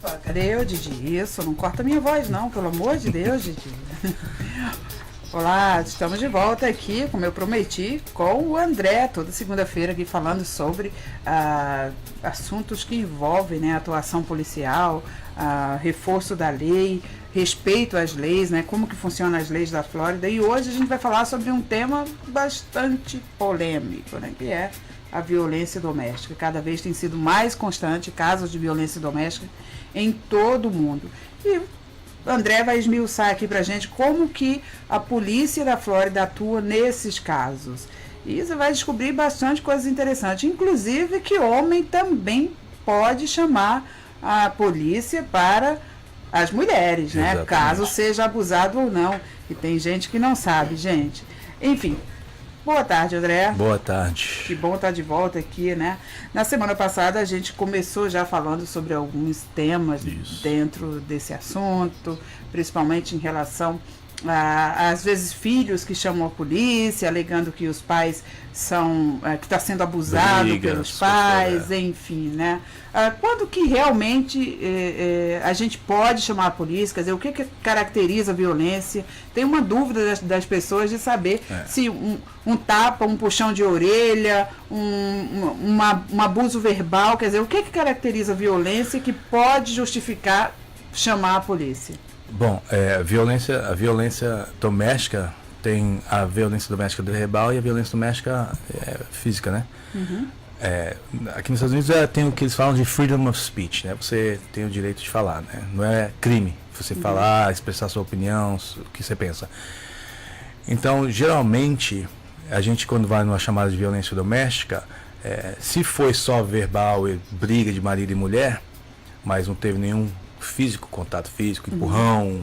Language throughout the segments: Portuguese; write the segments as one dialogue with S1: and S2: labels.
S1: Opa, cadê eu, Didi? Isso, não corta minha voz não, pelo amor de Deus, Didi. Olá, estamos de volta aqui, como eu prometi, com o André, toda segunda-feira aqui falando sobre assuntos que envolvem, né, atuação policial, reforço da lei, respeito às leis, né, como que funcionam as leis da Flórida. E hoje a gente vai falar sobre um tema bastante polêmico, né, que é a violência doméstica. Cada vez tem sido mais constante casos de violência doméstica em todo o mundo. E André vai esmiuçar aqui pra gente como que a polícia da Flórida atua nesses casos. E você vai descobrir bastante coisas interessantes, inclusive que homem também pode chamar a polícia para as mulheres, né?
S2: Exatamente.
S1: Caso seja abusado ou não. E tem gente que não sabe, gente. Enfim. Boa tarde, André.
S2: Boa tarde.
S1: Que bom estar de volta aqui, né? Na semana passada a gente começou já falando sobre alguns temas dentro desse assunto, principalmente em relação às vezes filhos que chamam a polícia, alegando que os pais são, que está sendo abusado pelos pais, enfim, né? Quando que realmente a gente pode chamar a polícia, quer dizer, o que caracteriza a violência? Tem uma dúvida das pessoas de saber se um tapa, um puxão de orelha, um abuso verbal, quer dizer, o que caracteriza a violência que pode justificar chamar a polícia?
S2: Bom, a violência doméstica tem a violência doméstica verbal e a violência doméstica física, né? Uhum. Aqui nos Estados Unidos tem o que eles falam de freedom of speech, né? Você tem o direito de falar, né? Não é crime você falar, expressar sua opinião, o que você pensa. Então, geralmente, a gente quando vai numa chamada de violência doméstica, se foi só verbal e briga de marido e mulher, mas não teve nenhum contato físico, empurrão,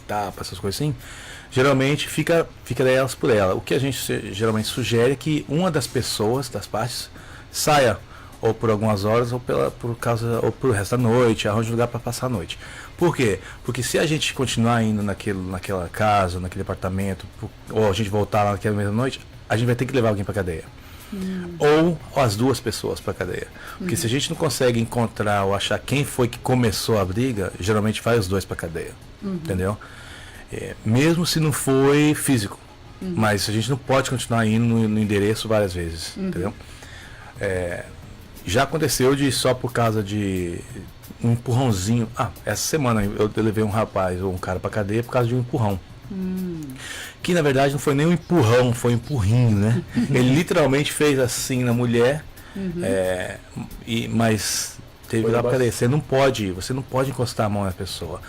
S2: tapa, essas coisas assim, geralmente fica delas por ela. O que a gente geralmente sugere é que uma das pessoas, das partes, saia ou por algumas horas ou por resto da noite, arranje um lugar para passar a noite. Por quê? Porque se a gente continuar indo naquela casa, naquele apartamento, ou a gente voltar lá naquela mesma noite, a gente vai ter que levar alguém para cadeia. Ou as duas pessoas para cadeia. Porque se a gente não consegue encontrar ou achar quem foi que começou a briga, geralmente vai os dois para cadeia. Entendeu? Mesmo se não foi físico. Mas a gente não pode continuar indo no endereço várias vezes. Entendeu? Já aconteceu de só por causa de um empurrãozinho. Essa semana eu levei um rapaz ou um cara para cadeia por causa de um empurrão. Que na verdade não foi nem um empurrão, foi um empurrinho, né? Ele literalmente fez assim na mulher, mas teve lá pra cadeia. Você não pode encostar a mão na pessoa.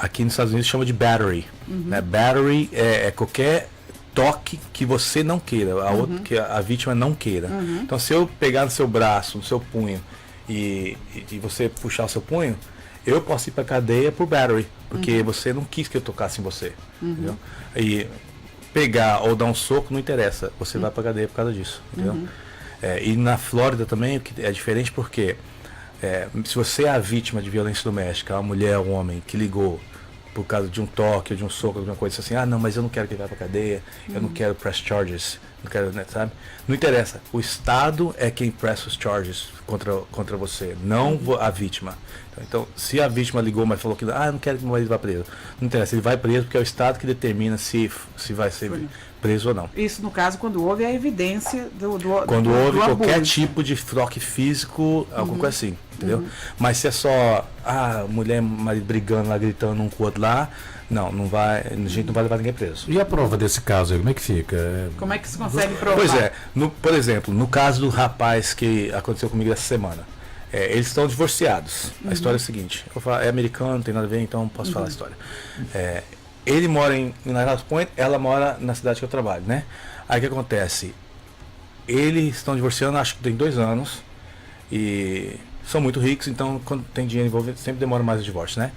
S2: Aqui nos Estados Unidos chama de battery. Né? Battery é qualquer toque que você não queira, que a vítima não queira. Então se eu pegar no seu braço, no seu punho e você puxar o seu punho, eu posso ir para cadeia por battery, porque você não quis que eu tocasse em você. Entendeu? E pegar ou dar um soco não interessa, você vai para cadeia por causa disso. Entendeu? E na Flórida também é diferente porque se você é a vítima de violência doméstica, uma mulher ou um homem que ligou por causa de um toque, ou de um soco, alguma coisa assim, não, mas eu não quero que ele vá para cadeia, eu não quero press charges, não quero, né, sabe? Não interessa, o Estado é quem pressa os charges contra você, não a vítima. Então, se a vítima ligou, mas falou que eu não quero que meu marido vá preso, não interessa, ele vai preso porque é o Estado que determina se vai ser preso ou não.
S1: Isso no caso quando houve a evidência
S2: quando houve qualquer
S1: abuso.
S2: tipo de toque físico, alguma coisa assim, entendeu? Mas se é só mulher e marido brigando lá, gritando um com o outro lá, não vai, a gente não vai levar ninguém preso.
S3: E a prova desse caso aí, como é que fica?
S1: Como é que se consegue provar?
S2: Pois por exemplo, no caso do rapaz que aconteceu comigo essa semana, eles estão divorciados. A história é a seguinte, eu falo, é americano, não tem nada a ver, então posso falar a história. Ele mora em Niagara Point, ela mora na cidade que eu trabalho, né? Aí o que acontece? Eles estão divorciando, acho que tem 2 anos, e são muito ricos, então quando tem dinheiro envolvido sempre demora mais o divórcio, né?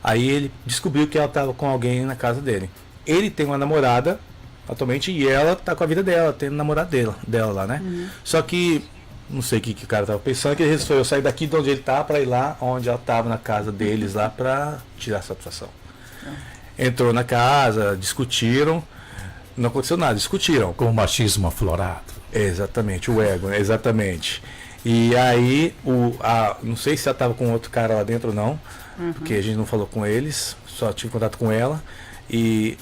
S2: Aí ele descobriu que ela estava com alguém na casa dele. Ele tem uma namorada atualmente e ela tá com a vida dela, tem o namorado dela lá, né? Só que não sei o que o cara tava pensando, que ele resolveu sair daqui de onde ele tá para ir lá onde ela tava, na casa deles lá, para tirar a satisfação. Entrou na casa, discutiram, não aconteceu nada, discutiram.
S3: Com o machismo aflorado.
S2: Exatamente, o ego, né? Exatamente. E aí, não sei se ela estava com outro cara lá dentro ou não, porque a gente não falou com eles, só tive contato com ela. E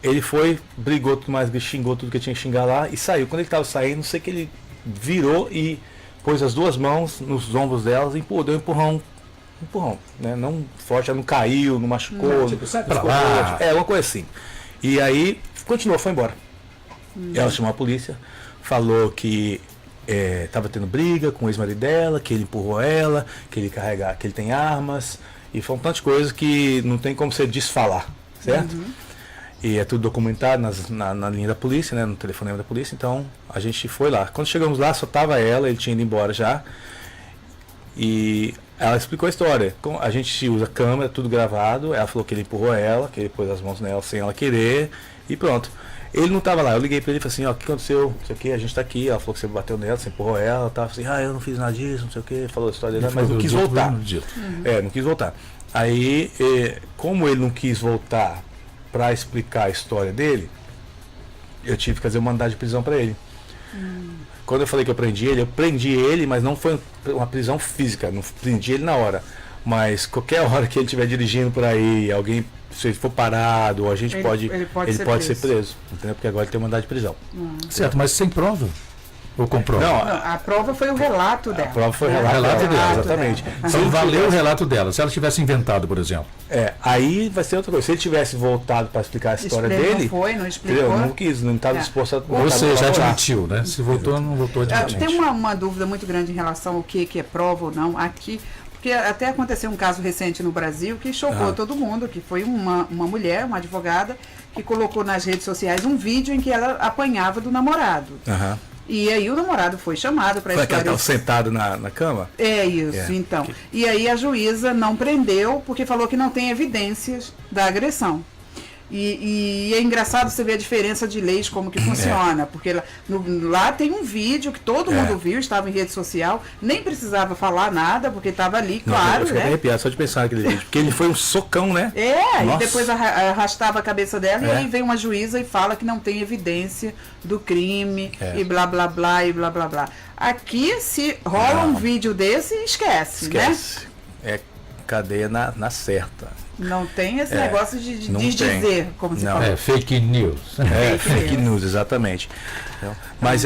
S2: ele foi, brigou tudo mais, xingou tudo que tinha que xingar lá e saiu. Quando ele estava saindo, não sei que ele virou e pôs as duas mãos nos ombros delas e deu um empurrão, né? Não forte, ela não caiu, não machucou.
S3: Tipo, sai pra lá.
S2: Uma coisa assim. E aí, continuou, foi embora. Ela chamou a polícia, falou que estava tendo briga com o ex-marido dela, que ele empurrou ela, que ele tem armas, e foi um tanto de coisa que não tem como você desfalar, certo? E é tudo documentado na linha da polícia, né, no telefonema da polícia, então a gente foi lá. Quando chegamos lá, só tava ela, ele tinha ido embora já, e ela explicou a história. A gente usa câmera, tudo gravado, ela falou que ele empurrou ela, que ele pôs as mãos nela sem ela querer, e pronto. Ele não estava lá, eu liguei para ele e falei assim, o que aconteceu, não sei o que, a gente está aqui, ela falou que você bateu nela, você empurrou ela tava assim, eu não fiz nada disso, não sei o que, falou a história dele, mas não quis voltar. Não quis voltar. Aí, como ele não quis voltar para explicar a história dele, eu tive que fazer uma mandado de prisão para ele. Quando eu falei que eu prendi ele, mas não foi uma prisão física, não prendi ele na hora. Mas qualquer hora que ele estiver dirigindo por aí, alguém, se ele for parado, a gente ele pode ser preso, entendeu? Porque agora ele tem mandado de prisão.
S3: Certo, mas sem prova? Ou com prova?
S1: Não, a prova foi o relato dela.
S2: A prova foi o relato dela, exatamente.
S3: Então valeu o relato dela. Se ela tivesse inventado, por exemplo.
S2: Aí vai ser outra coisa. Se ele tivesse voltado para explicar a história dele.
S1: Não explicou.
S2: Não quis, não estava disposto a.
S3: Ou seja, admitiu, né? Se voltou, não voltou admitiu.
S1: Tem uma dúvida muito grande em relação ao que é prova ou não aqui. Porque até aconteceu um caso recente no Brasil que chocou todo mundo, que foi uma mulher, uma advogada, que colocou nas redes sociais um vídeo em que ela apanhava do namorado. E aí o namorado foi chamado para esclarecer.
S2: Foi que ela estava sentado na cama?
S1: É isso, então. E aí a juíza não prendeu porque falou que não tem evidências da agressão. E é engraçado você ver a diferença de leis, como que funciona, porque lá tem um vídeo que todo mundo viu, estava em rede social, nem precisava falar nada, porque estava ali, claro,
S2: eu fiquei arrepiado só de pensar naquele vídeo, porque ele foi um socão, né?
S1: E depois arrastava a cabeça dela, e aí vem uma juíza e fala que não tem evidência do crime, e blá, blá, blá, e blá, blá, blá. Aqui, se rola um vídeo desse, esquece, né?
S2: É cadeia na certa.
S1: Não tem esse negócio de dizer, como se fala.
S3: Fake news.
S2: Fake news, exatamente. Mas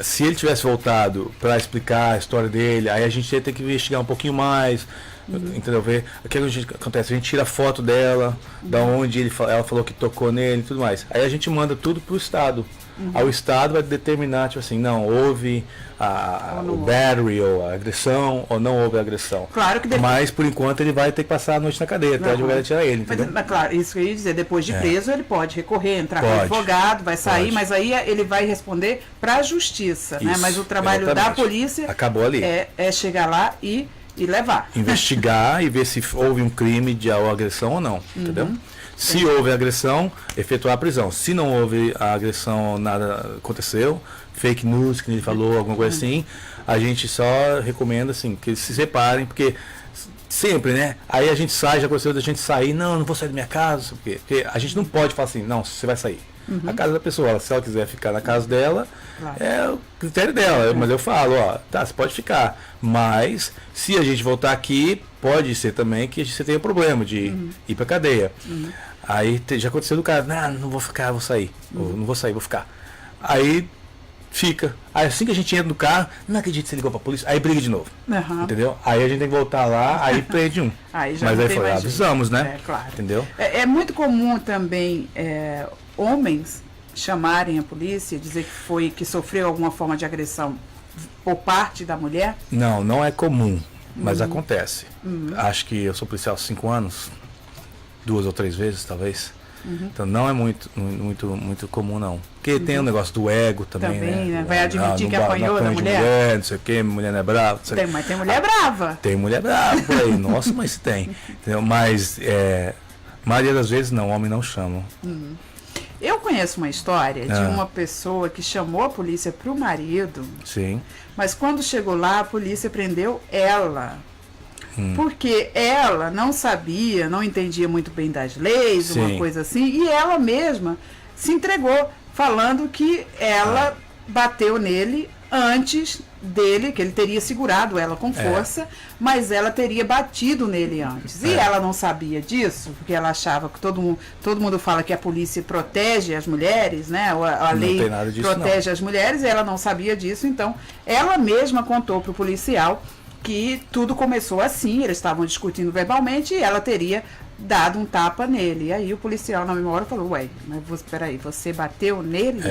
S2: se ele tivesse voltado para explicar a história dele, aí a gente ia ter que investigar um pouquinho mais, entendeu? Ver o que acontece. A gente tira a foto dela, da onde ela falou que tocou nele e tudo mais. Aí a gente manda tudo pro Estado. Aí o Estado vai determinar, tipo assim, não, houve o battery, ou a agressão, ou não houve a agressão.
S1: Claro que
S2: mas, por enquanto, ele vai ter que passar a noite na cadeia, até a advogada tirar ele, entendeu?
S1: Mas, claro, isso que eu ia dizer, depois de preso, ele pode recorrer, entrar com advogado, vai sair, mas aí ele vai responder para a justiça, né? Mas o trabalho da polícia
S2: acabou ali.
S1: É chegar lá e levar.
S2: Investigar e ver se houve um crime de agressão ou não, entendeu? Se houve agressão, efetuar a prisão. Se não houve a agressão, nada aconteceu, fake news, que ele falou, alguma coisa assim, a gente só recomenda assim, que eles se separem, porque sempre, né? Aí a gente sai, já aconteceu da gente sair, não vou sair da minha casa, porque a gente não pode falar assim, não, você vai sair. A casa da pessoa, se ela quiser ficar na casa dela, é o critério dela. Mas eu falo, você pode ficar. Mas se a gente voltar aqui, pode ser também que você tenha problema de ir pra cadeia. Aí já aconteceu do cara, não vou ficar, vou sair. Ou, não vou sair, vou ficar. Aí fica. Aí assim que a gente entra no carro, não acredito que você ligou pra polícia, aí briga de novo. Entendeu? Aí a gente tem que voltar lá, aí prende um.
S1: Aí já
S2: mas aí foi, avisamos, né?
S1: Claro.
S2: Entendeu?
S1: É muito comum também homens chamarem a polícia, dizer que sofreu alguma forma de agressão por parte da mulher?
S2: Não é comum, mas acontece. Acho que eu sou policial há 5 anos, 2 ou 3 vezes talvez. Então não é muito comum, não. Porque tem o negócio do ego também, né?
S1: Vai admitir que apanhou da mulher?
S2: Não sei o que, mulher não é brava.
S1: Mas tem mulher brava.
S2: Tem mulher brava por aí, nossa, mas se tem. Entendeu? Mas a maioria das vezes não, homem não chama.
S1: Eu conheço uma história de uma pessoa que chamou a polícia para o marido.
S2: Sim.
S1: Mas quando chegou lá, a polícia prendeu ela. Porque ela não sabia, não entendia muito bem das leis, uma coisa assim, e ela mesma se entregou, falando que ela bateu nele antes dele, que ele teria segurado ela com força, mas ela teria batido nele antes. E ela não sabia disso, porque ela achava que todo mundo fala que a polícia protege as mulheres, né? A lei protege as mulheres, e ela não sabia disso, então ela mesma contou para o policial que tudo começou assim, eles estavam discutindo verbalmente e ela teria dado um tapa nele. E aí o policial na mesma hora falou, ué, mas peraí, você bateu nele?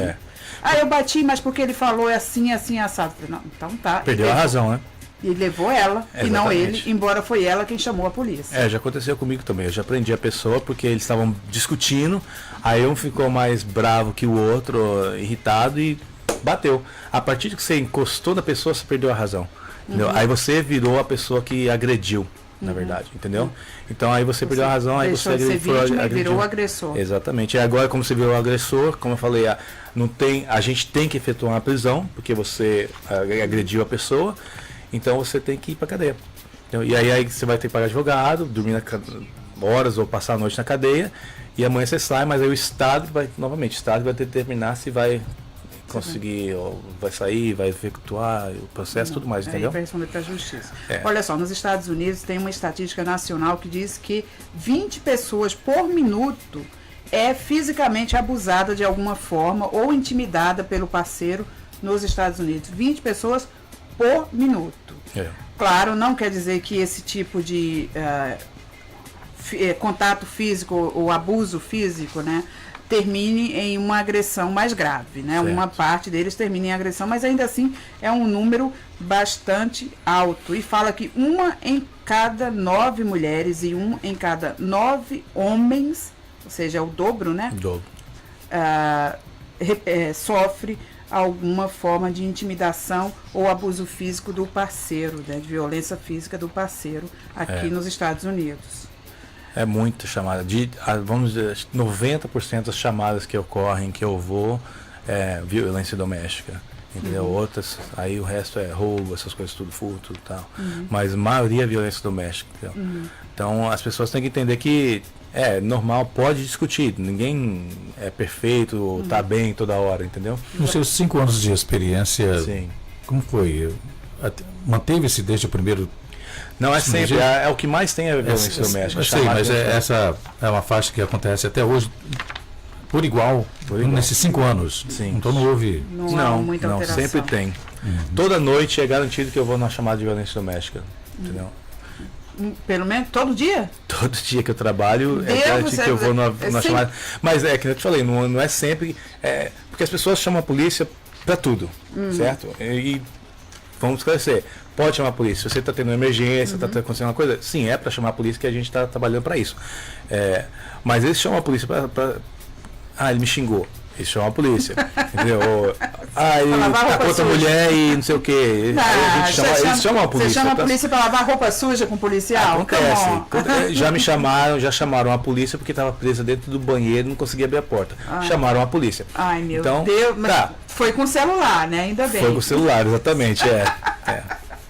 S1: Ah, eu bati, mas porque ele falou assim, assado. Falei, não, então tá.
S2: Perdeu a razão, né?
S1: E levou ela, e não ele, embora foi ela quem chamou a polícia.
S2: Já aconteceu comigo também. Eu já prendi a pessoa porque eles estavam discutindo, aí um ficou mais bravo que o outro, irritado, e bateu. A partir de que você encostou na pessoa, você perdeu a razão. Aí você virou a pessoa que agrediu, na verdade, entendeu? Então aí você perdeu a razão, aí você
S1: agrediu, virou o agressor.
S2: Exatamente. E agora, como você virou o agressor, como eu falei, a gente tem que efetuar uma prisão, porque você agrediu a pessoa, então você tem que ir para cadeia. Então, e aí você vai ter que pagar advogado, dormir horas ou passar a noite na cadeia, e amanhã você sai, mas aí o Estado vai ter que determinar se vai conseguir, ou vai sair, vai efetuar o processo, tudo mais, entendeu?
S1: Vai responder para a justiça. Olha só, nos Estados Unidos tem uma estatística nacional que diz que 20 pessoas por minuto é fisicamente abusada de alguma forma ou intimidada pelo parceiro nos Estados Unidos. 20 pessoas por minuto. Claro, não quer dizer que esse tipo de contato físico ou abuso físico, né, termine em uma agressão mais grave, né? Certo. Uma parte deles termina em agressão, mas ainda assim é um número bastante alto. E fala que 1 em cada 9 mulheres e 1 em cada 9 homens, ou seja, é o dobro, né?
S2: O dobro.
S1: Sofre alguma forma de intimidação ou abuso físico do parceiro, né? De violência física do parceiro aqui nos Estados Unidos.
S2: É muita chamada. Vamos dizer, 90% das chamadas que ocorrem, que eu vou, é violência doméstica. Entendeu? Outras, aí o resto é roubo, essas coisas tudo, furto e tal. Mas a maioria é violência doméstica. Então as pessoas têm que entender que é normal, pode discutir. Ninguém é perfeito ou tá bem toda hora, entendeu?
S3: Nos seus 5 anos de experiência, como foi? Manteve-se desde o primeiro...
S2: Não, é sempre, é o que mais tem a violência doméstica.
S3: Eu sei, mas essa é uma faixa que acontece até hoje por igual. Nesses 5 anos.
S2: Sim.
S3: Então não houve...
S1: Não,
S2: sempre tem. Toda noite é garantido que eu vou numa chamada de violência doméstica, entendeu?
S1: Pelo menos todo dia?
S2: Todo dia que eu trabalho é garantido que eu vou numa chamada. Mas é que eu te falei, não é sempre... porque as pessoas chamam a polícia para tudo, certo? E vamos esclarecer. Pode chamar a polícia. Se você está tendo uma emergência, está acontecendo uma coisa, sim, é para chamar a polícia, que a gente está trabalhando para isso. Mas eles chamam a polícia para... ele me xingou. Eles chamam a polícia. Entendeu? Ele tá com outra mulher e não sei o quê. Eles chamam a polícia.
S1: Você chama a polícia para lavar roupa suja com o policial?
S2: Acontece. Já chamaram a polícia porque estava presa dentro do banheiro e não conseguia abrir a porta. Chamaram a polícia.
S1: Ai, meu Deus. Mas foi com o celular, né? Ainda bem.
S2: Foi com o celular, exatamente.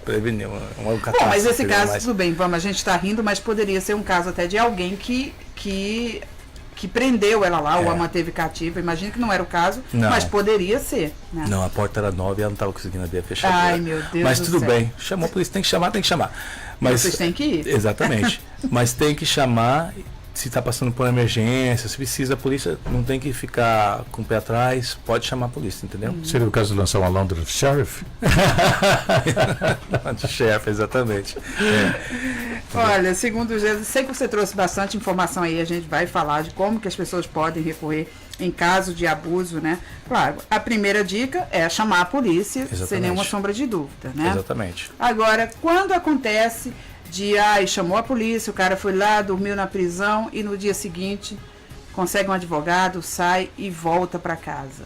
S2: Preveniu uma catástrofe.
S1: Bom, mas esse caso, tudo bem, a gente está rindo, mas poderia ser um caso até de alguém que prendeu ela lá ou a manteve cativa. Imagino que não era o caso, mas poderia ser. Né?
S2: Não, a porta era nova e ela não estava conseguindo abrir a fechadura.
S1: Ai, meu Deus.
S2: Mas tudo bem, chamou a polícia, tem que chamar. Mas
S1: vocês têm que ir.
S2: Exatamente. Mas tem que chamar. Se está passando por emergência, se precisa, a polícia não tem que ficar com o pé atrás, pode chamar a polícia, entendeu?
S3: Seria o caso de lançar uma London Sheriff?
S2: Sheriff, exatamente.
S1: Olha, segundo o Jesus, sei que você trouxe bastante informação aí, a gente vai falar de como que as pessoas podem recorrer em caso de abuso, né? Claro, a primeira dica é chamar a polícia, sem nenhuma sombra de dúvida, né?
S2: Exatamente.
S1: Agora, quando acontece chamou a polícia, o cara foi lá, dormiu na prisão e no dia seguinte consegue um advogado, sai e volta para casa.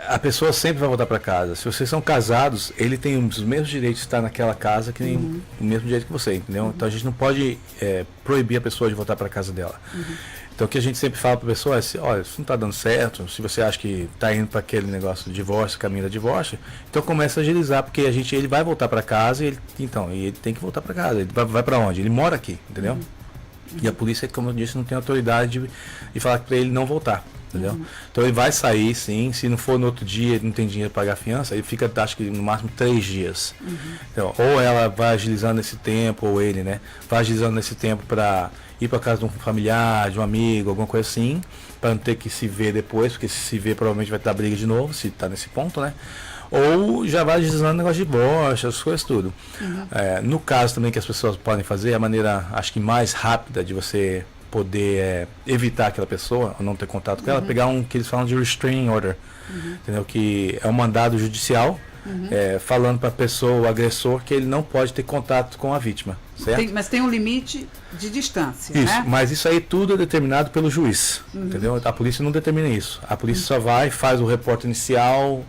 S2: A pessoa sempre vai voltar para casa. Se vocês são casados, ele tem os mesmos direitos de estar naquela casa que nem o mesmo direito que você, entendeu? Então a gente não pode proibir a pessoa de voltar para casa dela. Então o que a gente sempre fala para a pessoa é assim, olha, isso não está dando certo, se você acha que está indo para aquele negócio de divórcio, caminho da divórcio, então começa a agilizar, porque ele vai voltar para casa e ele tem que voltar para casa. Ele vai para onde? Ele mora aqui, entendeu? E a polícia, como eu disse, não tem autoridade de falar para ele não voltar. entendeu? Então ele vai sair, sim, se não for no outro dia, ele não tem dinheiro para pagar a fiança, ele fica, acho que no máximo 3 dias. Então, ou ela vai agilizando esse tempo, ou ele, né, vai agilizando esse tempo para ir para casa de um familiar, de um amigo, alguma coisa assim, para não ter que se ver depois, porque se se ver provavelmente vai estar briga de novo, se está nesse ponto, né? Ou já vai agilizando o negócio de divórcio, essas coisas tudo. No caso também que as pessoas podem fazer, a maneira, acho que mais rápida de você poder evitar aquela pessoa, ou não ter contato com ela, pegar um que eles falam de restraining order, entendeu? Que é um mandado judicial, falando para a pessoa, o agressor, que ele não pode ter contato com a vítima, certo?
S1: Mas tem um limite de distância,
S2: Isso,
S1: né?
S2: mas isso aí tudo é determinado pelo juiz, entendeu? A polícia não determina isso. A polícia só vai, faz o reporte inicial,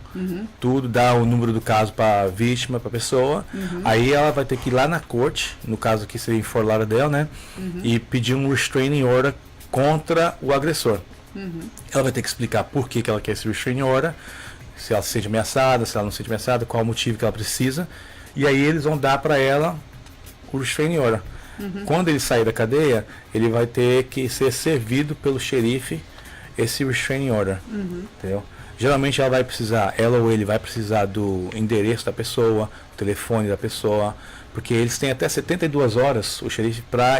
S2: tudo, dá o número do caso para a vítima, para a pessoa. Aí ela vai ter que ir lá na corte, no caso aqui seria em Fort Lauderdale, né? E pedir um restraining order contra o agressor. Ela vai ter que explicar por que ela quer esse restraining order, se ela se sente ameaçada, se ela não se sente ameaçada, qual o motivo que ela precisa. E aí eles vão dar para ela o restraining order. Quando ele sair da cadeia, ele vai ter que ser servido pelo xerife esse restraining order, entendeu? Geralmente ela ou ele vai precisar do endereço da pessoa, o telefone da pessoa, porque eles têm até 72 horas, o xerife, para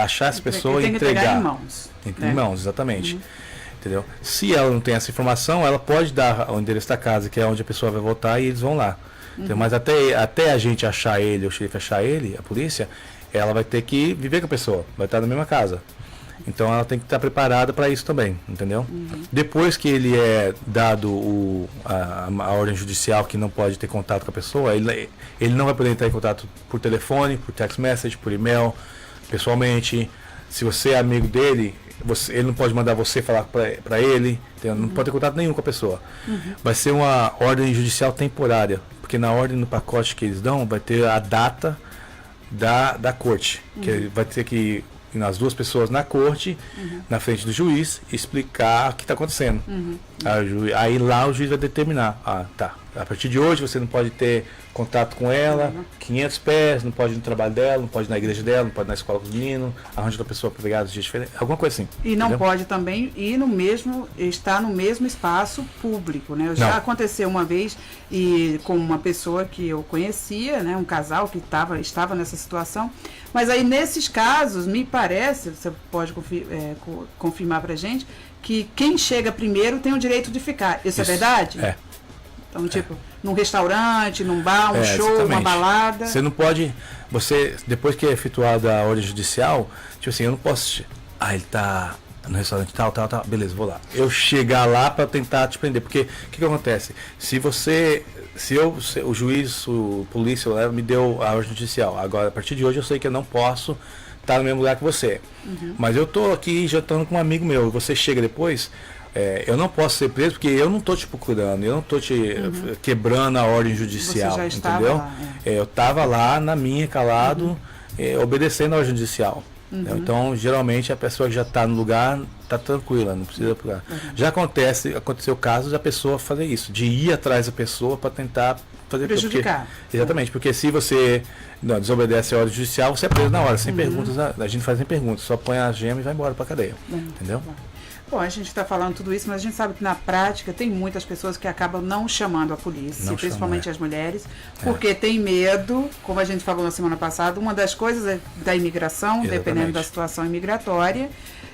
S2: achar essa pessoa e entregar
S1: em mãos.
S2: Em mãos, exatamente. Entendeu? Se ela não tem essa informação, ela pode dar o endereço da casa, que é onde a pessoa vai voltar, e eles vão lá. Mas até a gente achar ele, o xerife achar ele, a polícia, ela vai ter que viver com a pessoa, vai estar na mesma casa. Então ela tem que estar preparada para isso também, entendeu? Depois que ele é dado a ordem judicial que não pode ter contato com a pessoa, ele não vai poder entrar em contato por telefone, por text message, por e-mail, pessoalmente. Se você é amigo dele, ele não pode mandar você falar para ele, entendeu? Não pode ter contato nenhum com a pessoa. Vai ser uma ordem judicial temporária, porque na ordem, no pacote que eles dão, vai ter a data da corte, que vai ter que ir nas duas pessoas na corte, na frente do juiz, explicar o que está acontecendo. Aí lá o juiz vai determinar, a partir de hoje você não pode ter contato com ela, 500 pés, não pode ir no trabalho dela, não pode ir na igreja dela, não pode ir na escola com os meninos, arranja outra pessoa para pegar os dias diferentes, alguma coisa assim.
S1: E não
S2: entendeu?
S1: pode também estar no mesmo espaço público, né? Já aconteceu uma vez e com uma pessoa que eu conhecia, né? Um casal que estava nessa situação, mas aí nesses casos, me parece, você pode confirmar pra gente, que quem chega primeiro tem o direito de ficar. Isso é verdade?
S2: É.
S1: Então, tipo, num restaurante, num bar, um show,
S2: exatamente.
S1: uma balada.
S2: Você não pode. Depois que é efetuada a ordem judicial, tipo assim, eu não posso. Ele tá no restaurante tal, beleza, vou lá. Eu chegar lá para tentar te prender. Porque o que acontece? Se o juiz, o polícia me deu a ordem judicial, agora a partir de hoje eu sei que eu não posso estar no mesmo lugar que você. Mas eu tô aqui jantando com um amigo meu, você chega depois. Eu não posso ser preso porque eu não estou te procurando, eu não estou te quebrando a ordem judicial,
S1: você já estava
S2: entendeu?
S1: Lá,
S2: eu estava lá na minha, calado, obedecendo a ordem judicial. Então, geralmente, a pessoa que já está no lugar está tranquila, não precisa procurar. Já aconteceu casos da pessoa fazer isso, de ir atrás da pessoa para tentar fazer
S1: prejudicar.
S2: Exatamente, porque se você desobedece a ordem judicial, você é preso na hora, sem perguntas, a gente faz sem perguntas, só põe a gema e vai embora para a cadeia, entendeu?
S1: Bom, a gente está falando tudo isso, mas a gente sabe que na prática tem muitas pessoas que acabam não chamando a polícia, principalmente as mulheres, porque tem medo, como a gente falou na semana passada, uma das coisas é da imigração, dependendo da situação imigratória,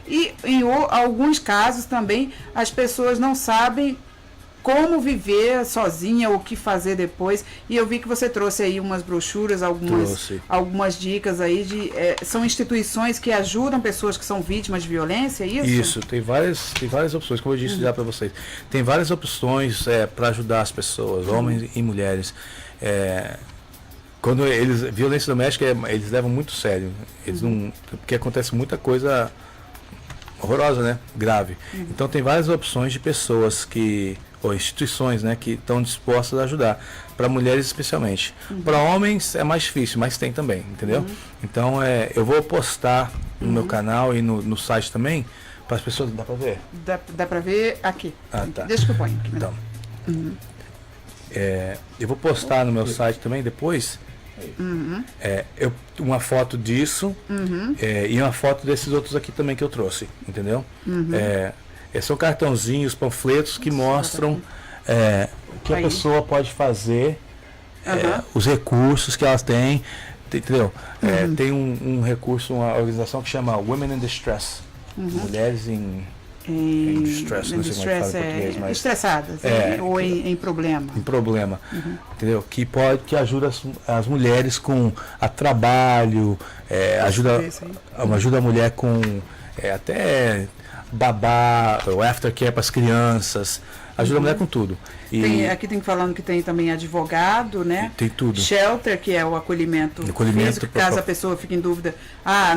S1: e em alguns casos também as pessoas não sabem como viver sozinha, o que fazer depois. E eu vi que você trouxe aí umas brochuras, algumas dicas aí são instituições que ajudam pessoas que são vítimas de violência, é isso?
S2: Isso, tem várias opções, como eu disse já para vocês. Tem várias opções para ajudar as pessoas, homens e mulheres. Quando violência doméstica, eles levam muito sério. Eles não, porque acontece muita coisa horrorosa, né? Grave. Então tem várias opções de pessoas ou instituições, né, que estão dispostas a ajudar, para mulheres especialmente. Para homens é mais difícil, mas tem também, entendeu? Então eu vou postar no meu canal e no site também, para as pessoas, dá para ver?
S1: Dá para ver aqui.
S2: Tá.
S1: Deixa que eu ponho aqui.
S2: Então, eu vou postar no meu site também depois, uma foto disso e uma foto desses outros aqui também que eu trouxe, entendeu? São cartãozinhos, panfletos que mostram o que a pessoa pode fazer, os recursos que elas têm, entendeu? Tem um recurso, uma organização que chama Women in Distress, mulheres em distress, não sei como é que fala em português, mas
S1: estressadas, ou em problema.
S2: Em problema, entendeu? Que ajuda as mulheres com a trabalho, ajuda a mulher com até babá, o aftercare para as crianças, ajuda a mulher com tudo.
S1: Aqui tem falando que tem também advogado, né?
S2: Tem tudo.
S1: Shelter, que é o acolhimento físico, caso a pessoa fique em dúvida,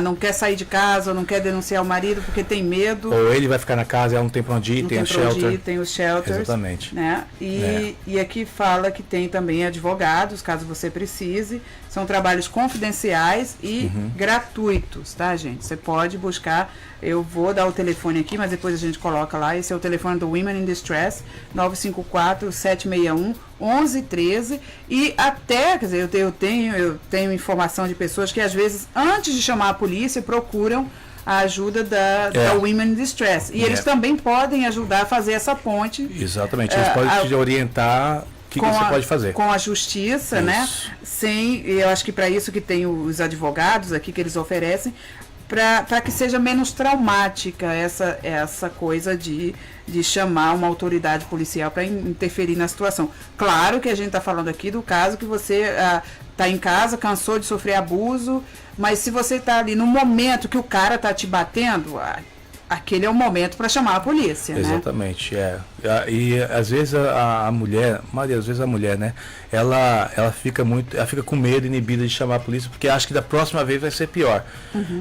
S1: não quer sair de casa, ou não quer denunciar o marido porque tem medo.
S2: Ou ele vai ficar na casa, ela não tem para onde ir, tem o shelter.
S1: Tem os shelters.
S2: Exatamente.
S1: Né? E aqui fala que tem também advogados, caso você precise. São trabalhos confidenciais e gratuitos, tá, gente? Você pode buscar, eu vou dar o telefone aqui, mas depois a gente coloca lá. Esse é o telefone do Women in Distress, 954-761-1113. E até, quer dizer, eu tenho informação de pessoas que às vezes, antes de chamar a polícia, procuram a ajuda da Women in Distress. E eles também podem ajudar a fazer essa ponte.
S2: Exatamente, eles podem te orientar o que você pode fazer. Com
S1: a justiça, né? Eu acho que para isso que tem os advogados aqui que eles oferecem, para que seja menos traumática essa coisa de chamar uma autoridade policial para interferir na situação. Claro que a gente está falando aqui do caso que você está em casa, cansou de sofrer abuso, mas se você está ali no momento que o cara está te batendo, aquele é o momento para chamar a polícia,
S2: Exatamente, né? E às vezes a mulher, às vezes a mulher, né? Ela fica com medo, inibida de chamar a polícia, porque acha que da próxima vez vai ser pior.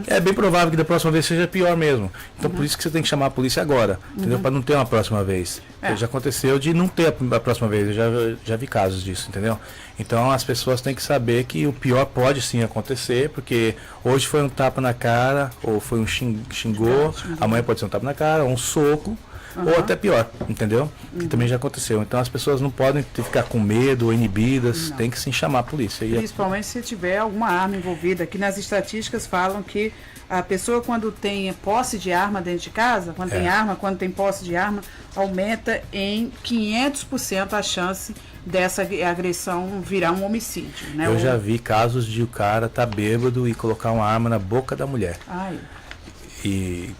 S2: É bem provável que da próxima vez seja pior mesmo. Então por isso que você tem que chamar a polícia agora, entendeu? Para não ter uma próxima vez. Já aconteceu de não ter a próxima vez, eu já vi casos disso, entendeu? Então as pessoas têm que saber que o pior pode sim acontecer, porque hoje foi um tapa na cara, ou foi um xingou, amanhã pode ser um tapa na cara, ou um soco, ou até pior, entendeu? Que também já aconteceu. Então as pessoas não podem ficar com medo ou inibidas, tem que sim chamar a polícia.
S1: Principalmente se tiver alguma arma envolvida. Aqui nas estatísticas falam que a pessoa, quando tem posse de arma dentro de casa, quando tem posse de arma, aumenta em 500% a chance dessa agressão virar um homicídio, né?
S2: Eu já vi casos de o cara estar bêbado e colocar uma arma na boca da mulher. E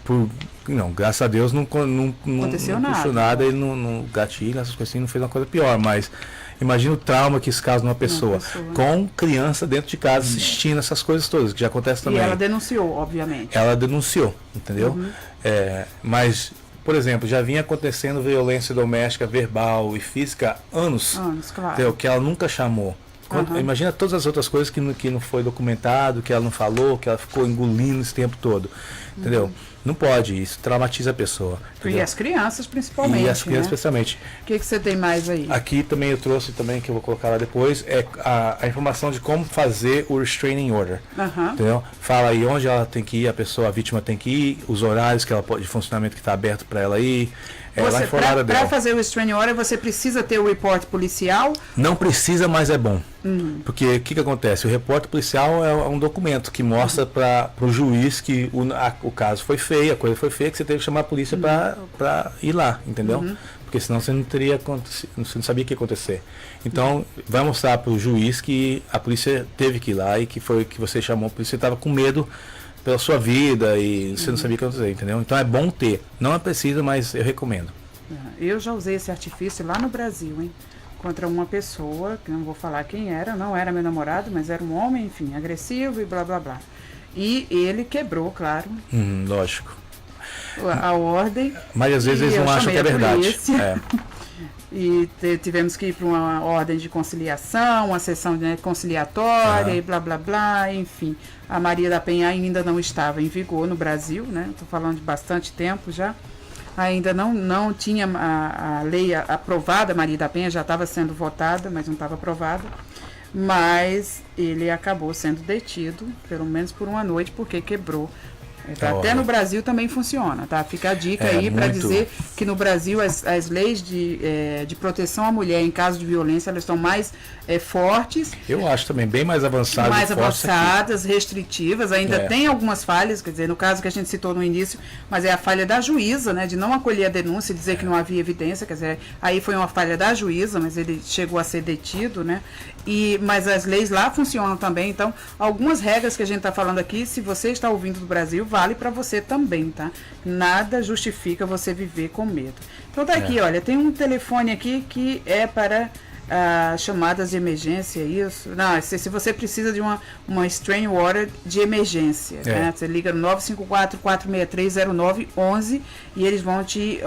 S2: graças a Deus não aconteceu nada, ele não gatilho, essas coisas assim, não fez uma coisa pior, mas imagina o trauma que isso causa numa pessoa com criança dentro de casa assistindo essas coisas todas, que já acontece também.
S1: E ela denunciou, obviamente.
S2: Ela denunciou, entendeu? Mas, por exemplo, já vinha acontecendo violência doméstica, verbal e física há anos,
S1: claro.
S2: Entendeu? Que ela nunca chamou. Imagina todas as outras coisas que não foi documentado, que ela não falou, que ela ficou engolindo esse tempo todo, entendeu? Não pode, isso traumatiza a pessoa. Entendeu?
S1: E as crianças principalmente.
S2: E as crianças especialmente.
S1: O que você tem mais aí?
S2: Aqui também eu trouxe também, que eu vou colocar lá depois, a informação de como fazer o restraining order. Entendeu? Fala aí onde ela tem que ir, a vítima tem que ir, os horários que ela pode, de funcionamento que está aberto para ela ir. Para
S1: fazer o restraining order, você precisa ter o report policial?
S2: Não precisa, mas é bom. Porque o que acontece? O repórter policial é um documento que mostra para o juiz que o caso foi feio, a coisa foi feia, que você teve que chamar a polícia para ir lá, entendeu? Porque senão você não teria você não sabia o que ia acontecer. Então, vai mostrar para o juiz que a polícia teve que ir lá e que foi que você chamou a polícia, você estava com medo pela sua vida e você não sabia o que ia acontecer, entendeu? Então é bom ter. Não é preciso, mas eu recomendo.
S1: Eu já usei esse artifício lá no Brasil, hein? Contra uma pessoa, que não vou falar quem era, não era meu namorado, mas era um homem, enfim, agressivo e blá blá blá. E ele quebrou, claro.
S2: Lógico.
S1: A ordem.
S2: Mas às vezes eles não acham que é verdade.
S1: E tivemos que ir para uma ordem de conciliação, uma sessão conciliatória e blá blá blá, enfim. A Maria da Penha ainda não estava em vigor no Brasil, né? Estou falando de bastante tempo já. Ainda não tinha a lei aprovada, a Maria da Penha já estava sendo votada, mas não estava aprovada. Mas ele acabou sendo detido, pelo menos por uma noite, porque quebrou Até no Brasil também funciona, tá? Fica a dica aí para dizer que no Brasil as leis de proteção à mulher em caso de violência, elas estão mais fortes.
S2: Eu acho também bem mais avançadas.
S1: Mais avançadas, restritivas. Ainda tem algumas falhas, quer dizer, no caso que a gente citou no início, mas é a falha da juíza, né? De não acolher a denúncia e dizer que não havia evidência, quer dizer, aí foi uma falha da juíza, mas ele chegou a ser detido, né? Mas as leis lá funcionam também, então algumas regras que a gente está falando aqui, se você está ouvindo do Brasil, vale para você também, tá? Nada justifica você viver com medo. Então tá aqui, olha, tem um telefone aqui que é para chamadas de emergência, isso? Não, se você precisa de uma strain water de emergência, né? Você liga no 954-463-0911 e eles vão te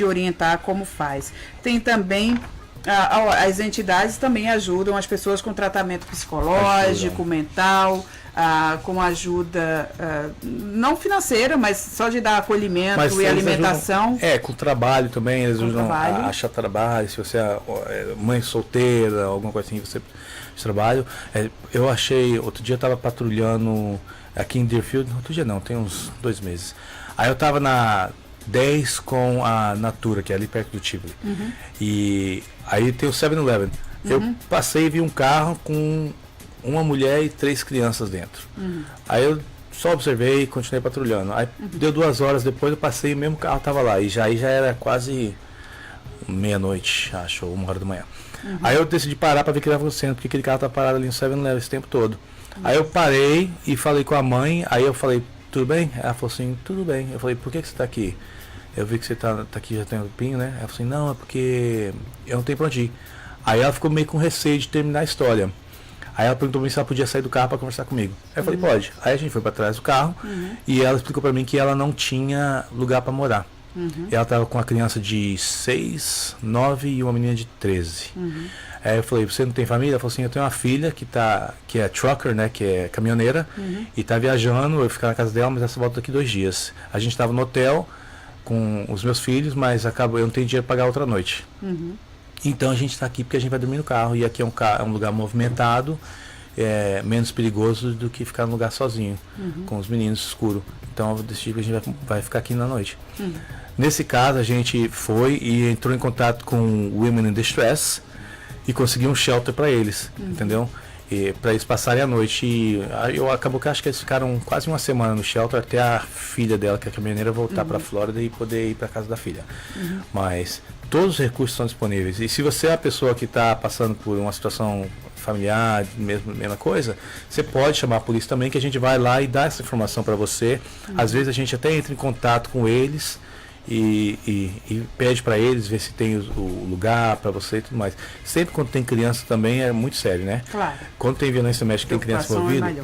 S1: orientar como faz. Tem também as entidades também ajudam as pessoas com tratamento psicológico, mental, com ajuda não financeira, mas só de dar acolhimento e alimentação.
S2: Com trabalho também, eles ajudam a achar trabalho, se você é mãe solteira, alguma coisa assim, você de trabalho. Eu achei, outro dia eu estava patrulhando aqui em Deerfield, outro dia não, tem uns 2 meses. Aí eu estava na 10 com a Natura, que é ali perto do Tivoli. E aí tem o 7-Eleven. Eu passei e vi um carro com uma mulher e 3 crianças dentro. Aí eu só observei e continuei patrulhando. Aí deu 2 horas depois, eu passei e o mesmo carro estava lá. E aí já era quase meia-noite, acho, ou 1h da manhã. Aí eu decidi parar para ver o que estava acontecendo, porque aquele carro estava parado ali no 7-Eleven esse tempo todo. Aí eu parei e falei com a mãe, aí eu falei, tudo bem? Ela falou assim, tudo bem. Eu falei, por que você está aqui? Eu vi que você tá aqui já tem um tempinho, né? Ela falou assim, não, é porque eu não tenho pra onde ir. Aí ela ficou meio com receio de terminar a história. Aí ela perguntou se ela podia sair do carro para conversar comigo. Aí eu falei, pode. Aí a gente foi para trás do carro e ela explicou para mim que ela não tinha lugar para morar. E ela estava com uma criança de 6, 9 e uma menina de 13. Aí eu falei, você não tem família? Ela falou assim, eu tenho uma filha que é trucker, né, que é caminhoneira, e está viajando, eu vou ficar na casa dela, mas ela só volta daqui 2 dias. A gente estava no hotel com os meus filhos, mas eu não tenho dinheiro para pagar outra noite. Então a gente está aqui porque a gente vai dormir no carro, e aqui é um lugar movimentado, menos perigoso do que ficar no lugar sozinho, com os meninos escuro. Então eu decidi que a gente vai ficar aqui na noite. Nesse caso a gente foi e entrou em contato com Women in Distress e conseguiu um shelter para eles, entendeu? Para eles passarem a noite. E acabou que acho que eles ficaram quase 1 semana no shelter até a filha dela, que é a caminhoneira, voltar para a Flórida e poder ir para casa da filha. Mas todos os recursos estão disponíveis. E se você é a pessoa que está passando por uma situação familiar, mesma coisa, você pode chamar a polícia também, que a gente vai lá e dá essa informação para você. Às vezes a gente até entra em contato com eles e pede para eles ver se tem o lugar para você e tudo mais. Sempre quando tem criança também é muito sério, né?
S1: Claro.
S2: Quando tem violência doméstica e tem criança envolvida,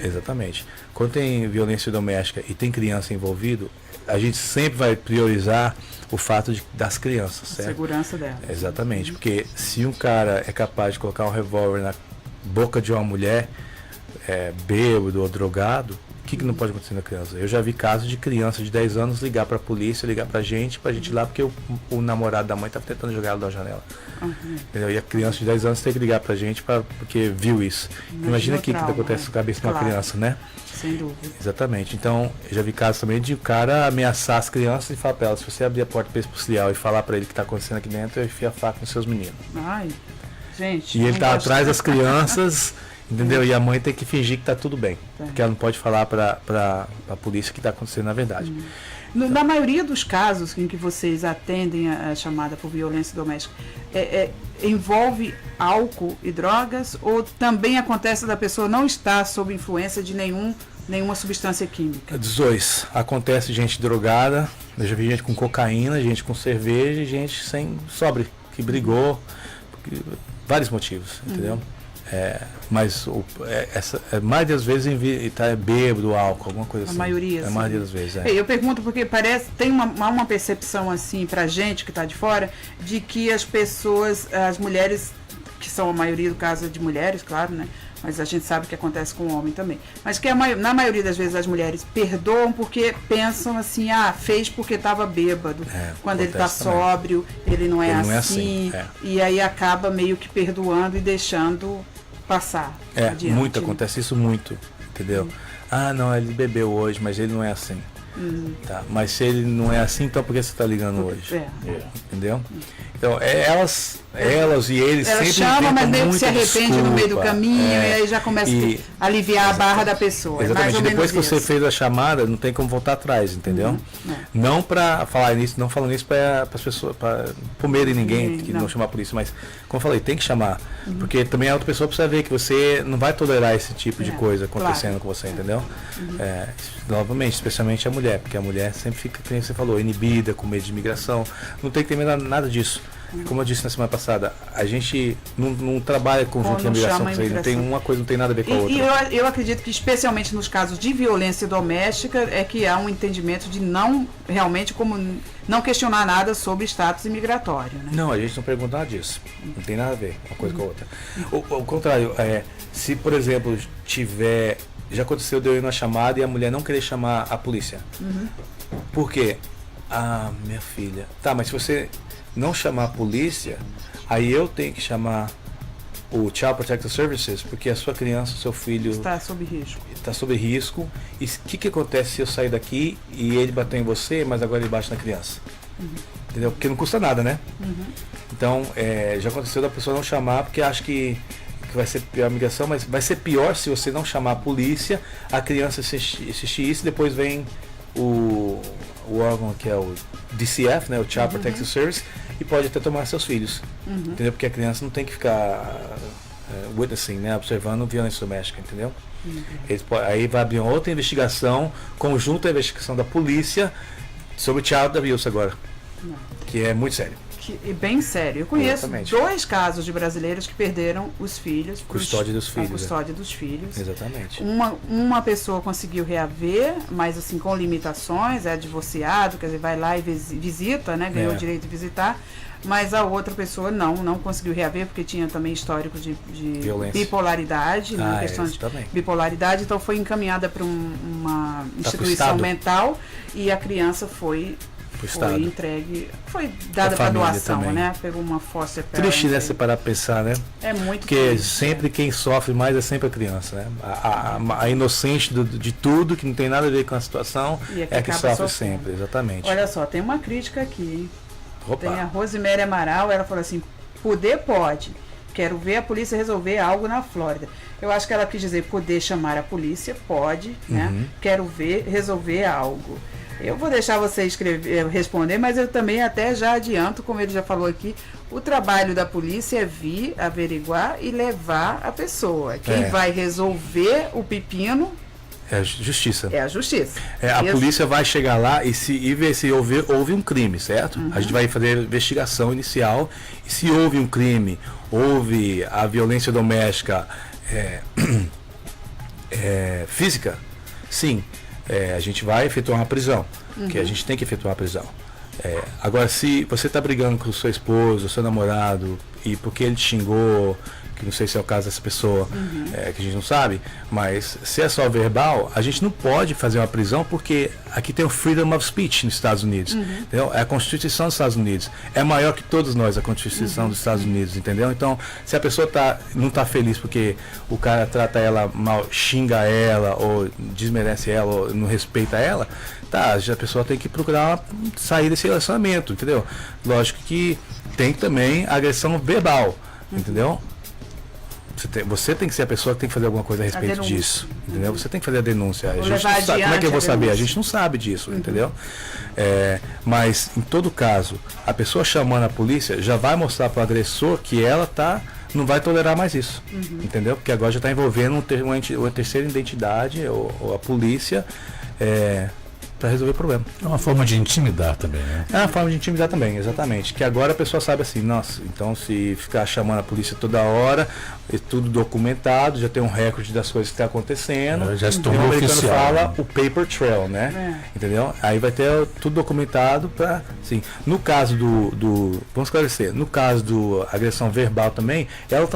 S2: exatamente. Quando tem violência doméstica e tem criança envolvida, a gente sempre vai priorizar o fato das crianças, certo? A
S1: segurança dela.
S2: Exatamente, porque se um cara é capaz de colocar um revólver na boca de uma mulher bêbado ou drogado, o que não pode acontecer na criança? Eu já vi casos de criança de 10 anos ligar para a polícia, ligar para a gente ir lá, porque o namorado da mãe estava tentando jogar ela da janela. Entendeu? E a criança de 10 anos tem que ligar para a gente porque viu isso. Imagina o que acontece na cabeça de uma criança, né?
S1: Sem dúvida.
S2: Exatamente. Então, eu já vi casos também de o cara ameaçar as crianças e falar para elas, se você abrir a porta para esse policial e falar para ele o que está acontecendo aqui dentro, eu enfio a faca nos seus meninos.
S1: Ai, gente.
S2: E ele tá atrás das crianças, entendeu? E a mãe tem que fingir que tá tudo bem. Porque ela não pode falar para a polícia o que está acontecendo na verdade.
S1: Na maioria dos casos em que vocês atendem a chamada por violência doméstica, envolve álcool e drogas, ou também acontece da pessoa não estar sob influência de nenhuma substância química?
S2: Dos dois. Acontece gente drogada, eu já vi gente com cocaína, gente com cerveja e gente sóbrio, que brigou, vários motivos, entendeu? Mas a maioria das vezes está bêbado, álcool, alguma coisa assim.
S1: A maioria,
S2: a maioria das vezes,
S1: Eu pergunto porque tem uma percepção assim pra gente que está de fora, de que as mulheres, que são a maioria do caso de mulheres, claro, né? Mas a gente sabe que acontece com o homem também. Mas que na maioria das vezes as mulheres perdoam porque pensam assim, fez porque estava bêbado. Quando ele está sóbrio, ele não é assim. E aí acaba meio que perdoando e deixando passar adiante.
S2: Acontece isso muito, entendeu? Ah, não, ele bebeu hoje, mas ele não é assim. Tá, mas se ele não é assim, então por que você está ligando hoje? Entendeu? Então, elas e eles
S1: Ela
S2: sempre
S1: chama, mas
S2: inventam
S1: meio que
S2: muita
S1: se arrepende no meio do
S2: desculpa.
S1: caminho, e aí já começa a aliviar a barra da pessoa. É mais
S2: Exatamente,
S1: ou menos
S2: depois que você
S1: isso.
S2: fez a chamada, não tem como voltar atrás, entendeu? Não para falar nisso, não falando isso para as pessoas, para pôr medo em ninguém que não chamar a polícia, mas como eu falei, tem que chamar, porque também a outra pessoa precisa ver que você não vai tolerar esse tipo de coisa acontecendo com você, entendeu? Novamente, especialmente a mulher, porque a mulher sempre fica, como você falou, inibida, com medo de imigração, não tem que ter medo nada disso. Como eu disse na semana passada, a gente não trabalha conjunto de imigração, não tem uma coisa, não tem nada a ver com a outra.
S1: E eu acredito que, especialmente nos casos de violência doméstica, é que há um entendimento de não, realmente, como não questionar nada sobre status imigratório. Né?
S2: Não, a gente não pergunta nada disso. Não tem nada a ver uma coisa com a outra. O contrário, se, por exemplo, tiver... Já aconteceu de eu ir na chamada e a mulher não querer chamar a polícia. Por quê? Ah, minha filha. Tá, mas se você não chamar a polícia, aí eu tenho que chamar o Child Protective Services, porque a sua criança, o seu filho...
S1: Está sob risco.
S2: Está sob risco. E o que acontece se eu sair daqui e ele bateu em você, mas agora ele bate na criança? Entendeu? Porque não custa nada, né? Então, já aconteceu da pessoa não chamar, porque acha que vai ser pior a migração, mas vai ser pior se você não chamar a polícia, a criança assistir isso, depois vem o órgão que é o DCF, né, o Child Protective Service, e pode até tomar seus filhos, entendeu? Porque a criança não tem que ficar witnessing, né, observando violência doméstica, entendeu? Aí vai abrir uma outra investigação, conjunta a investigação da polícia sobre Child Abuse agora, que é muito sério.
S1: E bem sério. Eu conheço dois casos de brasileiros que perderam os filhos.
S2: Custódia dos filhos.
S1: A custódia dos filhos.
S2: Exatamente.
S1: Uma pessoa conseguiu reaver, mas assim com limitações, é divorciado, quer dizer, vai lá e visita, né? Ganhou o direito de visitar. Mas a outra pessoa não conseguiu reaver, porque tinha também histórico de bipolaridade, né? Questão de bipolaridade, então foi encaminhada para uma instituição mental e a criança foi entregue, foi dada para doação, também. Né? Pegou uma foster parent.
S2: Triste, né? Se parar pra pensar, né?
S1: É muito
S2: porque triste, sempre quem sofre mais é sempre a criança, né? A inocente de tudo, que não tem nada a ver com a situação, é que sofre sempre, exatamente.
S1: Olha só, tem uma crítica aqui, hein?
S2: Opa.
S1: Tem a Rosemary Amaral, ela falou assim, poder pode, quero ver a polícia resolver algo na Flórida. Eu acho que ela quis dizer, poder chamar a polícia, pode, né? Quero ver resolver algo. Eu vou deixar você responder, mas eu também até já adianto, como ele já falou aqui, o trabalho da polícia é vir, averiguar e levar a pessoa. Quem vai resolver o pepino
S2: é a justiça.
S1: É a justiça.
S2: A polícia vai chegar lá e ver se houve um crime, certo? A gente vai fazer a investigação inicial e se houve um crime, houve a violência doméstica física, sim. A gente vai efetuar uma prisão, que a gente tem que efetuar a prisão. Agora, se você está brigando com o seu esposo, o seu namorado, e porque ele te xingou, que não sei se é o caso dessa pessoa, que a gente não sabe, mas se é só verbal, a gente não pode fazer uma prisão, porque aqui tem o Freedom of Speech nos Estados Unidos, entendeu? É a Constituição dos Estados Unidos, é maior que todos nós a Constituição dos Estados Unidos, entendeu? Então, se a pessoa não está feliz porque o cara trata ela mal, xinga ela, ou desmerece ela, ou não respeita ela, a pessoa tem que procurar sair desse relacionamento, entendeu? Lógico que tem também a agressão verbal, entendeu? Você tem que ser a pessoa que tem que fazer alguma coisa a respeito disso, entendeu? Você tem que fazer a denúncia. A gente não sabe. Como é que eu vou saber? A gente não sabe disso, entendeu? Mas, em todo caso, a pessoa chamando a polícia já vai mostrar para o agressor que ela não vai tolerar mais isso, entendeu? Porque agora já está envolvendo uma terceira identidade, ou a polícia, para resolver o problema.
S3: É uma forma de intimidar também, né?
S2: É uma forma de intimidar também, exatamente. Que agora a pessoa sabe assim, nossa, então se ficar chamando a polícia toda hora, é tudo documentado, já tem um recorde das coisas que estão acontecendo.
S3: Já se tornou oficial.
S2: Fala, né? O paper trail, né? Entendeu? Aí vai ter tudo documentado para, assim, no caso vamos esclarecer, no caso do agressão verbal também, ela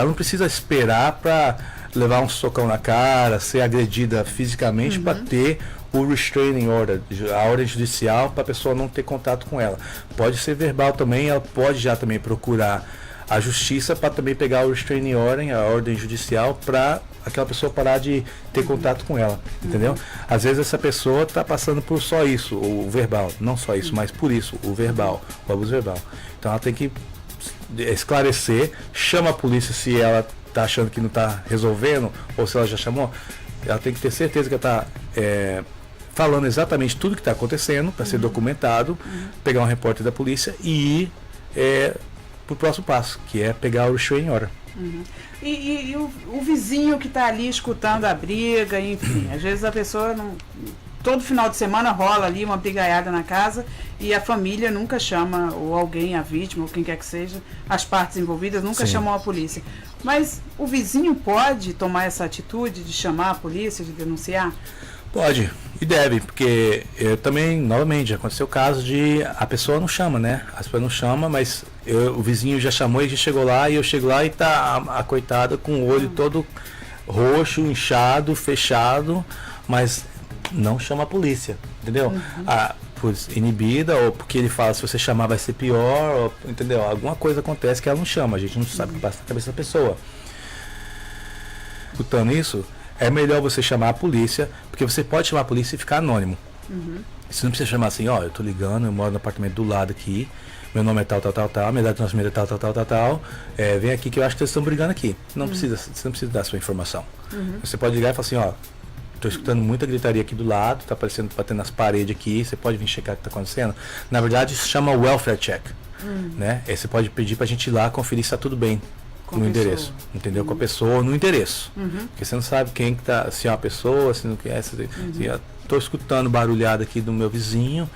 S2: não precisa esperar para levar um socão na cara, ser agredida fisicamente para ter o restraining order, a ordem judicial, para a pessoa não ter contato com ela. Pode ser verbal também, ela pode já também procurar a justiça para também pegar o restraining order, a ordem judicial, para aquela pessoa parar de ter contato com ela, entendeu? Às vezes essa pessoa está passando por só isso, o verbal, não só isso, mas por isso, o verbal, o abuso verbal. Então ela tem que esclarecer, chama a polícia se ela está achando que não está resolvendo, ou se ela já chamou, ela tem que ter certeza que ela está falando exatamente tudo que está acontecendo, para ser documentado, pegar um repórter da polícia e ir para o próximo passo, que é pegar o restraining order.
S1: E o vizinho que está ali escutando a briga, enfim, às vezes a pessoa não. Todo final de semana rola ali uma brigaiada na casa e a família nunca chama, ou alguém, a vítima, ou quem quer que seja, as partes envolvidas nunca chamam a polícia. Mas o vizinho pode tomar essa atitude de chamar a polícia, de denunciar?
S2: Pode, e deve, porque eu também, novamente, já aconteceu o caso de a pessoa não chama, né? A pessoa não chama, mas o vizinho já chamou e já chegou lá, e eu chego lá e tá a coitada com o olho todo roxo, inchado, fechado, mas não chama a polícia, entendeu? Por inibida, ou porque ele fala, se você chamar vai ser pior, ou, entendeu? Alguma coisa acontece que ela não chama, a gente não sabe o que passa na cabeça da pessoa. Escutando isso, é melhor você chamar a polícia, porque você pode chamar a polícia e ficar anônimo. Você não precisa chamar assim, ó, eu tô ligando, eu moro no apartamento do lado aqui, meu nome é tal, minha idade de nascimento é tal, vem aqui que eu acho que eles estão brigando aqui. Não precisa, você não precisa dar a sua informação. Você pode ligar e falar assim, ó, tô escutando muita gritaria aqui do lado, tá parecendo batendo nas paredes aqui, você pode vir checar o que tá acontecendo. Na verdade, isso chama welfare check, né? Aí você pode pedir pra gente ir lá conferir se tá tudo bem no endereço, entendeu? Com a pessoa no endereço. Porque você não sabe quem que tá, se é uma pessoa, se não é, se eu tô escutando barulhada aqui do meu vizinho,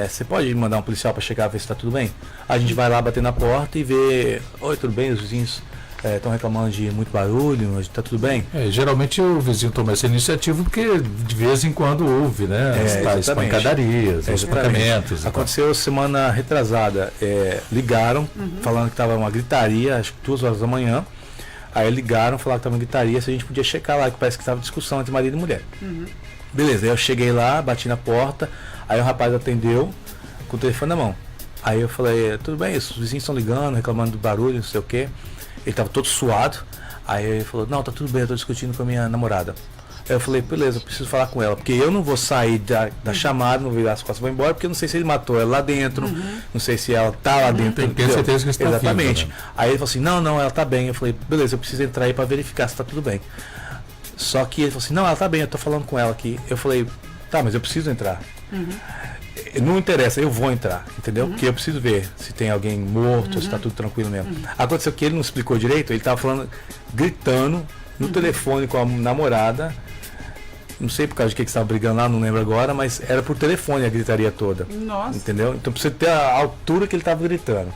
S2: você pode mandar um policial para chegar a ver se está tudo bem? A gente vai lá bater na porta e ver, oi, tudo bem? Os vizinhos estão reclamando de muito barulho, está tudo bem?
S3: Geralmente o vizinho toma essa iniciativa porque de vez em quando houve, né? As pancadarias, os espancamentos.
S2: Aconteceu semana retrasada, ligaram falando que estava uma gritaria, acho que 2 horas da manhã. Aí ligaram, falaram que estava uma gritaria, se a gente podia checar lá, que parece que estava discussão entre marido e mulher. Beleza, aí eu cheguei lá, bati na porta, aí o rapaz atendeu com o telefone na mão. Aí eu falei, tudo bem, os vizinhos estão ligando, reclamando do barulho, não sei o quê. Ele estava todo suado. Aí ele falou, não, tá tudo bem, eu tô discutindo com a minha namorada. Aí eu falei, beleza, eu preciso falar com ela, porque eu não vou sair da chamada, não vou virar as costas e vou embora, porque eu não sei se ele matou ela lá dentro, não sei se ela tá lá dentro.
S3: Tem que ter certeza que está
S2: exatamente.
S3: Viva, né?
S2: Aí ele falou assim, não, ela tá bem. Eu falei, beleza, eu preciso entrar aí para verificar se tá tudo bem. Só que ele falou assim, não, ela tá bem, eu tô falando com ela aqui. Eu falei, tá, mas eu preciso entrar. Não interessa, eu vou entrar, entendeu? Porque eu preciso ver se tem alguém morto, se tá tudo tranquilo mesmo. Aconteceu que ele não explicou direito, ele tava falando, gritando no telefone com a namorada. Não sei por causa de que eles estavam brigando lá, não lembro agora, mas era por telefone a gritaria toda.
S1: Nossa.
S2: Entendeu? Então pra você ter a altura que ele estava gritando.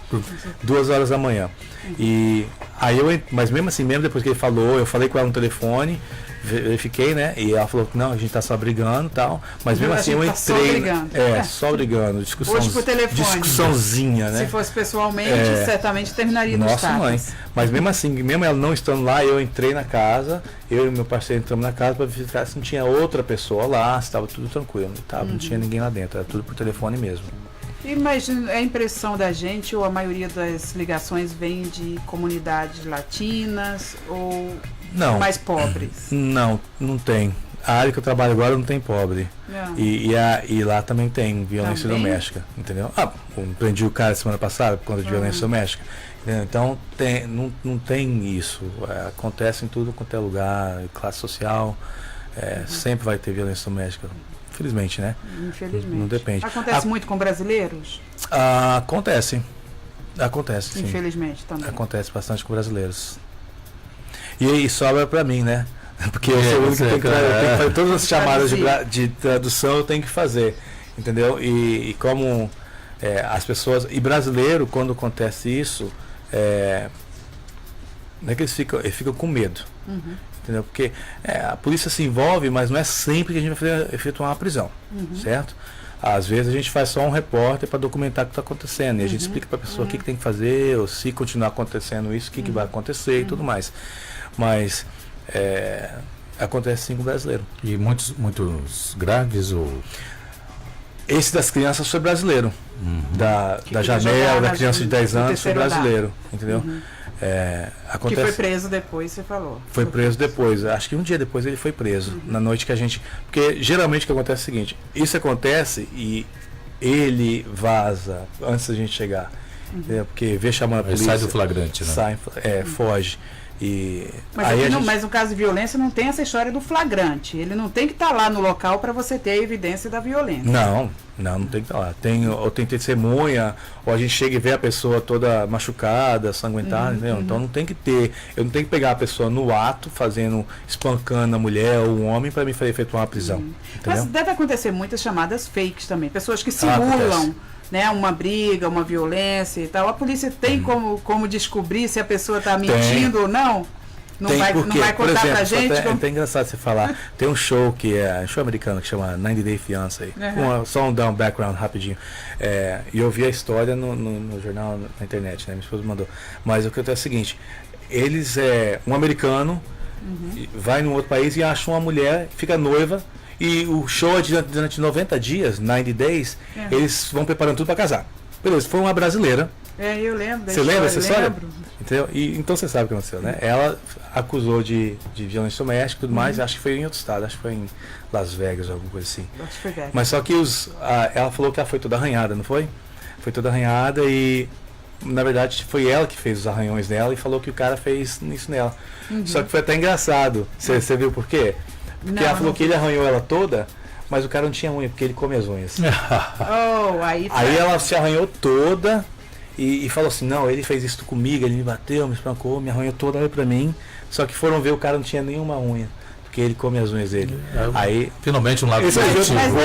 S2: 2 horas da manhã. E aí mas mesmo assim, mesmo depois que ele falou, eu falei com ela no telefone, verifiquei, né? E ela falou que não, a gente tá só brigando e tal. Mas mesmo assim eu entrei.
S1: Só brigando.
S2: Só brigando.
S1: Hoje por telefone.
S2: Discussãozinha, né?
S1: Se fosse pessoalmente, certamente terminaria no
S2: Nossa mãe.
S1: status.
S2: Mas mesmo assim, mesmo ela não estando lá, eu entrei na casa, eu e meu parceiro entramos na casa para verificar se não tinha outra pessoa lá, se estava tudo tranquilo. Não tinha ninguém lá dentro, era tudo por telefone mesmo.
S1: Mas a impressão da gente, ou a maioria das ligações vem de comunidades latinas ou mais pobres?
S2: Não tem. A área que eu trabalho agora não tem pobre. E lá também tem violência doméstica, entendeu? Prendi o cara semana passada por conta de violência doméstica. Entendeu? Então não tem isso. Acontece em tudo quanto é lugar, classe social, sempre vai ter violência doméstica. Infelizmente, né?
S1: Infelizmente.
S2: Não depende.
S1: Acontece muito com brasileiros?
S2: Acontece, sim.
S1: Infelizmente também.
S2: Acontece bastante com brasileiros. E aí sobra pra mim, né? Porque eu sou o único que tem que fazer todas as chamadas de tradução, eu tenho que fazer. Entendeu? E como as pessoas. E brasileiro, quando acontece isso, não é que eles ficam com medo. Entendeu? Porque a polícia se envolve, mas não é sempre que a gente vai efetuar uma prisão, certo? Às vezes a gente faz só um repórter para documentar o que está acontecendo, e a gente explica para a pessoa o que tem que fazer, ou se continuar acontecendo isso, o que vai acontecer e tudo mais. Mas acontece sim com o brasileiro.
S3: E muitos graves ou...
S2: Esse das crianças foi brasileiro. Da janela, da criança de 10 anos foi brasileiro. Entendeu?
S1: Que foi preso depois, você falou.
S2: Foi preso depois. Acho que um dia depois ele foi preso. Na noite que a gente... Porque geralmente o que acontece é o seguinte. Isso acontece e ele vaza antes da gente chegar. Porque vê chamando a polícia.
S3: Sai do flagrante, né?
S2: Foge.
S1: Mas, aí mas no caso de violência não tem essa história do flagrante. Ele não tem que estar lá no local para você ter a evidência da violência.
S2: Não tem que estar lá. Ou tem testemunha, ou a gente chega e vê a pessoa toda machucada, sanguentada, entendeu? Então não tem que ter. Eu não tenho que pegar a pessoa no ato, espancando a mulher ou o homem para me efetuar uma prisão.
S1: Mas deve acontecer muitas chamadas fakes também. Pessoas que simulam. Né, uma briga, uma violência e tal. A polícia tem como descobrir se a pessoa está mentindo ou não? Não vai contar, por exemplo, pra gente?
S2: É até engraçado você falar. Tem um show que é um show americano que chama 90 Day Fiancé. Só dar um background rapidinho. E eu vi a história no jornal, na internet, né? Minha esposa mandou. Mas o que acontece é o seguinte: eles, um americano, vai num outro país e acha uma mulher, fica noiva. E o show é durante 90 dias, 90 days, eles vão preparando tudo para casar. Beleza, foi uma brasileira.
S1: Eu lembro.
S2: Você lembra dessa história? Entendeu? Então você sabe o que aconteceu, né? Ela acusou de violência doméstica e tudo mais, acho que foi em outro estado, acho que foi em Las Vegas, alguma coisa assim.
S1: Acho que foi Vegas.
S2: Mas só que ela falou que ela foi toda arranhada, não foi? Foi toda arranhada e, na verdade, foi ela que fez os arranhões nela e falou que o cara fez isso nela. Só que foi até engraçado. Você viu por quê? Porque ela falou que ele arranhou ela toda, mas o cara não tinha unha, porque ele come as unhas. Aí ela se arranhou toda e falou assim, não, ele fez isso comigo, ele me bateu, me espancou, me arranhou toda, olha pra mim. Só que foram ver, o cara não tinha nenhuma unha, porque ele come as unhas dele. Aí,
S3: finalmente um lado
S1: positivo.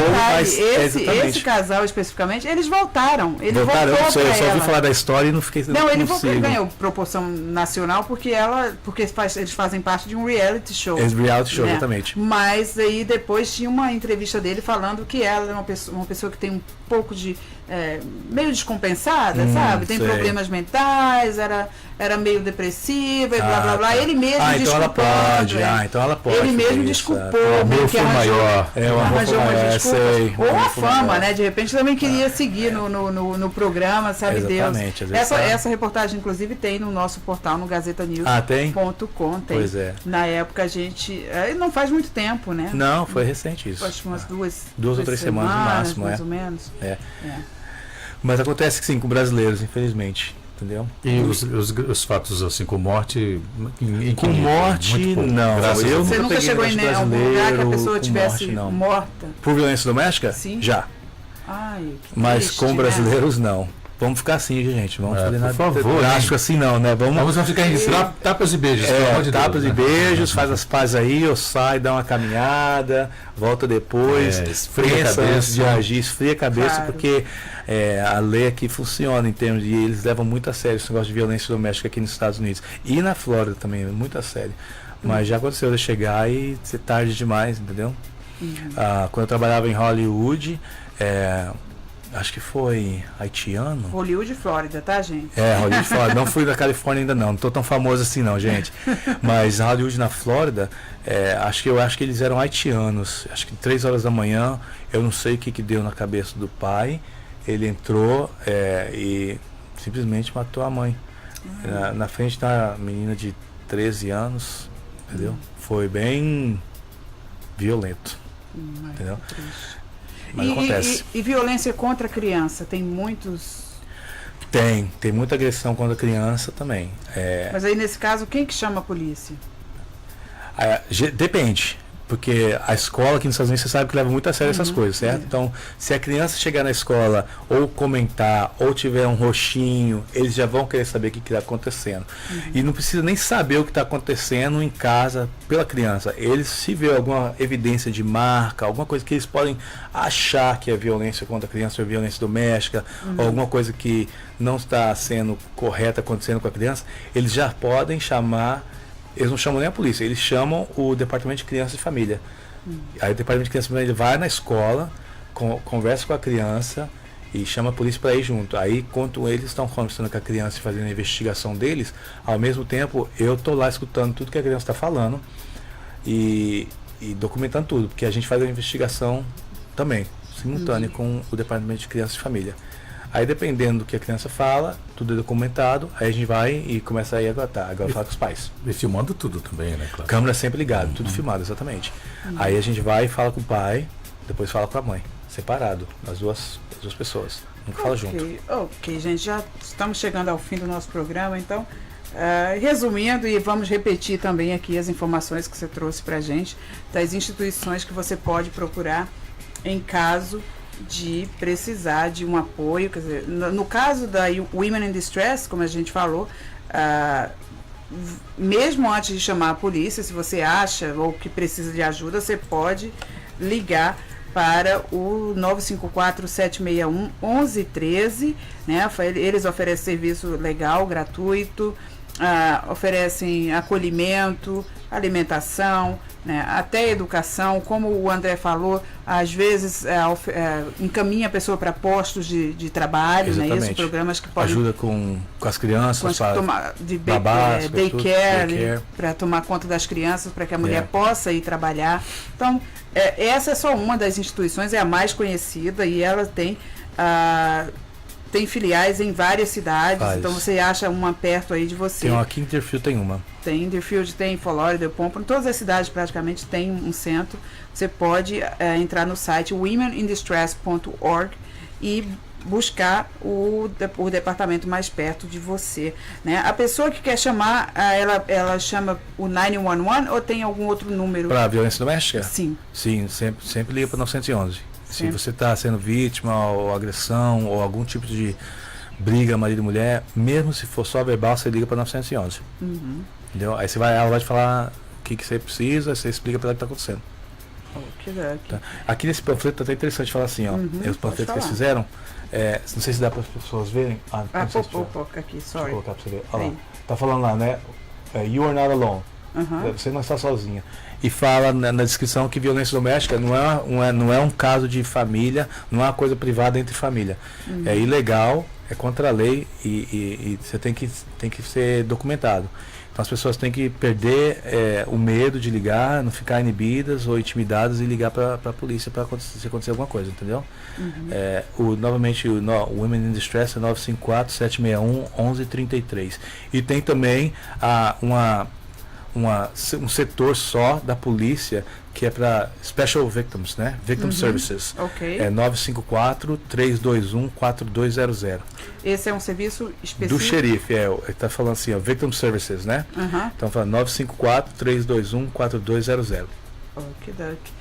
S1: Esse casal especificamente, eles voltaram. Ele voltou
S2: eu só ouvi falar da história e não fiquei...
S1: Não, ele ganhou proporção nacional porque eles fazem parte de um reality show.
S2: Reality show, exatamente.
S1: Mas aí depois tinha uma entrevista dele falando que ela é uma pessoa que tem um pouco de... meio descompensada, sabe? Tem problemas mentais, era meio depressiva e blá blá blá. Ele mesmo desculpou.
S2: Então ela pode.
S1: Ele mesmo desculpou.
S3: O amor foi maior.
S1: Arranjou umas desculpas. Ou a fama, né? De repente também queria seguir no programa, sabe Deus. Essa reportagem, inclusive, tem no nosso portal, no gazetanews.com.
S2: Pois é.
S1: Na época a gente... não faz muito tempo, né?
S2: Não, foi recente isso.
S1: Acho que umas duas
S2: ou três semanas no máximo,
S1: mais ou menos.
S2: Mas acontece que sim, com brasileiros, infelizmente, entendeu?
S3: E os fatos assim com morte?
S2: Com morte, não.
S1: Você nunca chegou em algum lugar que a pessoa tivesse morta?
S2: Por violência doméstica?
S1: Sim.
S2: Já. Mas com brasileiros, não. Vamos ficar assim, gente. Vamos fazer nada.
S3: Por favor.
S2: Acho assim não, né? Vamos
S3: ficar em tapas e beijos.
S2: Tapas e beijos, faz as pazes aí, eu saio, dá uma caminhada, volta depois,
S3: esfria a cabeça,
S2: antes de agir, esfria a cabeça, porque a lei aqui funciona em termos de eles levam muito a sério esse negócio de violência doméstica aqui nos Estados Unidos. E na Flórida também, muito a sério. Mas já aconteceu de chegar e ser tarde demais, entendeu? Quando eu trabalhava em Hollywood, acho que foi haitiano.
S1: Hollywood, Flórida, tá, gente?
S2: Hollywood, Flórida. Não fui da Califórnia ainda não tô tão famoso assim não, gente. Mas Hollywood na Flórida, acho que eles eram haitianos. Acho que 3 horas da manhã, eu não sei o que deu na cabeça do pai. Ele entrou e simplesmente matou a mãe. Na frente da menina de 13 anos, entendeu? Foi bem violento, entendeu? Mas acontece.
S1: E violência contra a criança? Tem muitos...
S2: Tem muita agressão contra a criança também.
S1: Mas aí nesse caso, quem que chama a polícia?
S2: Depende. Porque a escola aqui nos Estados Unidos, você sabe que leva muito a sério essas coisas, certo? Então, se a criança chegar na escola ou comentar, ou tiver um roxinho, eles já vão querer saber o que está acontecendo. E não precisa nem saber o que está acontecendo em casa pela criança. Eles, se vê alguma evidência de marca, alguma coisa que eles podem achar que é violência contra a criança ou violência doméstica, ou alguma coisa que não está sendo correta acontecendo com a criança, eles já podem chamar... Eles não chamam nem a polícia, eles chamam o Departamento de Criança e Família. Aí o Departamento de Criança e Família vai na escola, conversa com a criança e chama a polícia para ir junto. Aí, enquanto eles estão conversando com a criança e fazendo a investigação deles, ao mesmo tempo eu estou lá escutando tudo que a criança está falando e documentando tudo, porque a gente faz a investigação também. simultâneo com o Departamento de Criança e Família. Aí, dependendo do que a criança fala, tudo é documentado, aí a gente vai e começa a ir agora falar com os pais.
S3: E filmando tudo também, né? Claro.
S2: Câmera sempre ligada, tudo filmado, exatamente. Aí a gente vai e fala com o pai, depois fala com a mãe, separado, as duas pessoas. Nunca fala junto.
S1: Ok, gente, já estamos chegando ao fim do nosso programa, então, resumindo, e vamos repetir também aqui as informações que você trouxe para a gente, das instituições que você pode procurar em caso de precisar de um apoio. Quer dizer, no caso da Women in Distress, como a gente falou, mesmo antes de chamar a polícia, se você acha ou que precisa de ajuda, você pode ligar para o 954-761-1113, né? Eles oferecem serviço legal, gratuito, oferecem acolhimento, alimentação, né? Até educação, como o André falou, às vezes encaminha a pessoa para postos de trabalho, né? Esses programas que podem
S2: ajuda com as crianças,
S1: daycare, para tomar conta das crianças, para que a mulher possa ir trabalhar. Então, essa é só uma das instituições, é a mais conhecida, e ela tem filiais em várias cidades. Então você acha uma perto aí de você.
S2: Tem aqui em Deerfield, tem uma.
S1: Tem em Deerfield, tem em Fort Lauderdale, Pompano, todas as cidades praticamente tem um centro. Você pode entrar no site womenindistress.org e buscar o departamento mais perto de você, né? A pessoa que quer chamar, ela chama o 911 ou tem algum outro número?
S2: Para violência doméstica?
S1: Sim.
S2: Sim, sempre liga para 911. Se você está sendo vítima ou agressão ou algum tipo de briga marido e mulher, mesmo se for só verbal, você liga para 911. Entendeu? Aí ela vai te falar o que você precisa, você explica para ela o que está acontecendo. Tá? Aqui nesse panfleto tá até interessante falar assim, ó. Os panfletos que eles fizeram, não sei se dá para as pessoas verem.
S1: Aqui, sorry.
S2: Deixa eu colocar para você ver. Olha lá, tá falando lá, né? You are not alone. Você não está sozinha. E fala na descrição que violência doméstica não é um caso de família, não é uma coisa privada entre família. É ilegal, é contra a lei e você tem que ser documentado. Então as pessoas têm que perder o medo de ligar, não ficar inibidas ou intimidadas e ligar para a polícia para acontecer alguma coisa, entendeu? Novamente, o Women in Distress é 954-761-1133. E tem também um setor só da polícia que é para Special Victims, né? Victim Services. É 954-321-4200.
S1: Esse é um serviço específico?
S2: Do xerife, ele está falando assim, ó, Victim Services, né? Então falando 954-321-4200.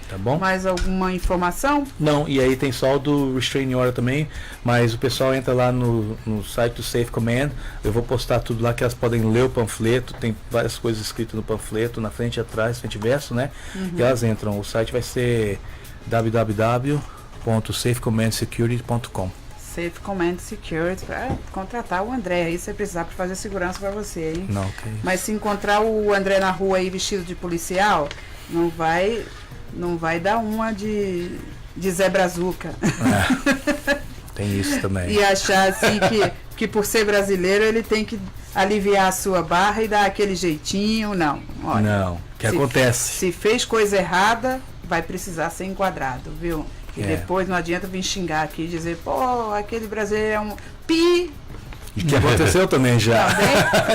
S2: Tá bom?
S1: Mais alguma informação?
S2: Não, e aí tem só o do Restraining Order também, mas o pessoal entra lá no site do Safe Command, eu vou postar tudo lá que elas podem ler o panfleto, tem várias coisas escritas no panfleto, na frente e atrás, frente e verso, né? E elas entram, o site vai ser www.safecommandSecurity.com.
S1: Safe Command Security, para contratar o André aí, se você precisar para fazer segurança para você, hein?
S2: Não, okay.
S1: Mas se encontrar o André na rua aí vestido de policial, não vai dar uma de Zé Brazuca.
S2: Tem isso também.
S1: E achar assim que por ser brasileiro ele tem que aliviar a sua barra e dar aquele jeitinho, não. Olha,
S2: não, acontece.
S1: Se fez coisa errada, vai precisar ser enquadrado, viu? E depois não adianta vir xingar aqui e dizer, pô, aquele brasileiro é um pi.
S2: E que aconteceu também já.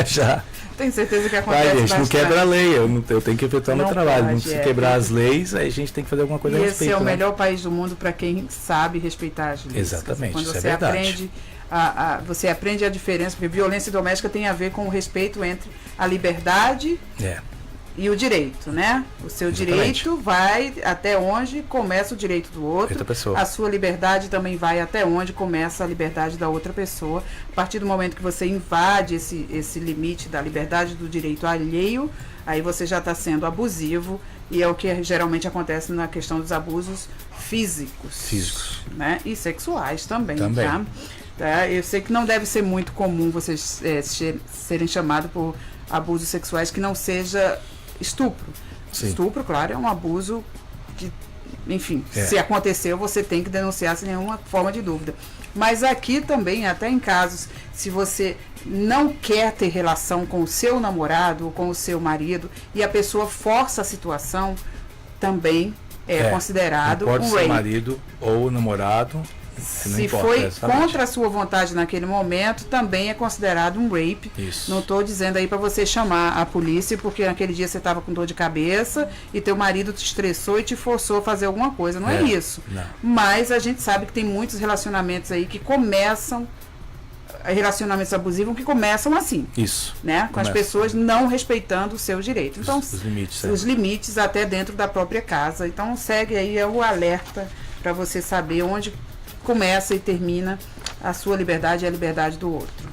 S2: Já.
S1: Tenho certeza que acontece
S2: gente,
S1: bastante.
S2: não quebra a lei, eu tenho que efetuar meu trabalho. Se quebrar as leis, aí a gente tem que fazer alguma coisa a respeito.
S1: Esse é o melhor país do mundo para quem sabe respeitar as leis.
S2: Exatamente,
S1: quando
S2: isso
S1: você
S2: é verdade.
S1: aprende você aprende a diferença, porque violência doméstica tem a ver com o respeito entre a liberdade e o direito, né? O seu direito vai até onde começa o direito do outro. A sua liberdade também vai até onde começa a liberdade da outra pessoa. A partir do momento que você invade esse limite da liberdade do direito alheio, aí você já está sendo abusivo, e é o que geralmente acontece na questão dos abusos físicos, né? E sexuais também. Tá? Eu sei que não deve ser muito comum vocês serem chamados por abusos sexuais que não seja estupro. Sim. Estupro, claro, é um abuso que, enfim, se aconteceu, você tem que denunciar sem nenhuma forma de dúvida. Mas aqui também, até em casos, se você não quer ter relação com o seu namorado ou com o seu marido e a pessoa força a situação, também é considerado
S2: não pode
S1: um
S2: ser
S1: rape.
S2: marido ou namorado. Não
S1: Se
S2: importa,
S1: foi
S2: exatamente.
S1: contra a sua vontade naquele momento, também é considerado um rape.
S2: Isso.
S1: Não estou dizendo aí para você chamar a polícia, porque naquele dia você estava com dor de cabeça e teu marido te estressou e te forçou a fazer alguma coisa. Não é isso.
S2: Não.
S1: Mas a gente sabe que tem muitos relacionamentos aí que começam, relacionamentos abusivos que começam assim.
S2: Isso.
S1: Né? Com as pessoas não respeitando os seus direitos. Então,
S2: Os limites.
S1: os limites até dentro da própria casa. Então, segue aí o alerta para você saber onde começa e termina a sua liberdade e a liberdade do outro.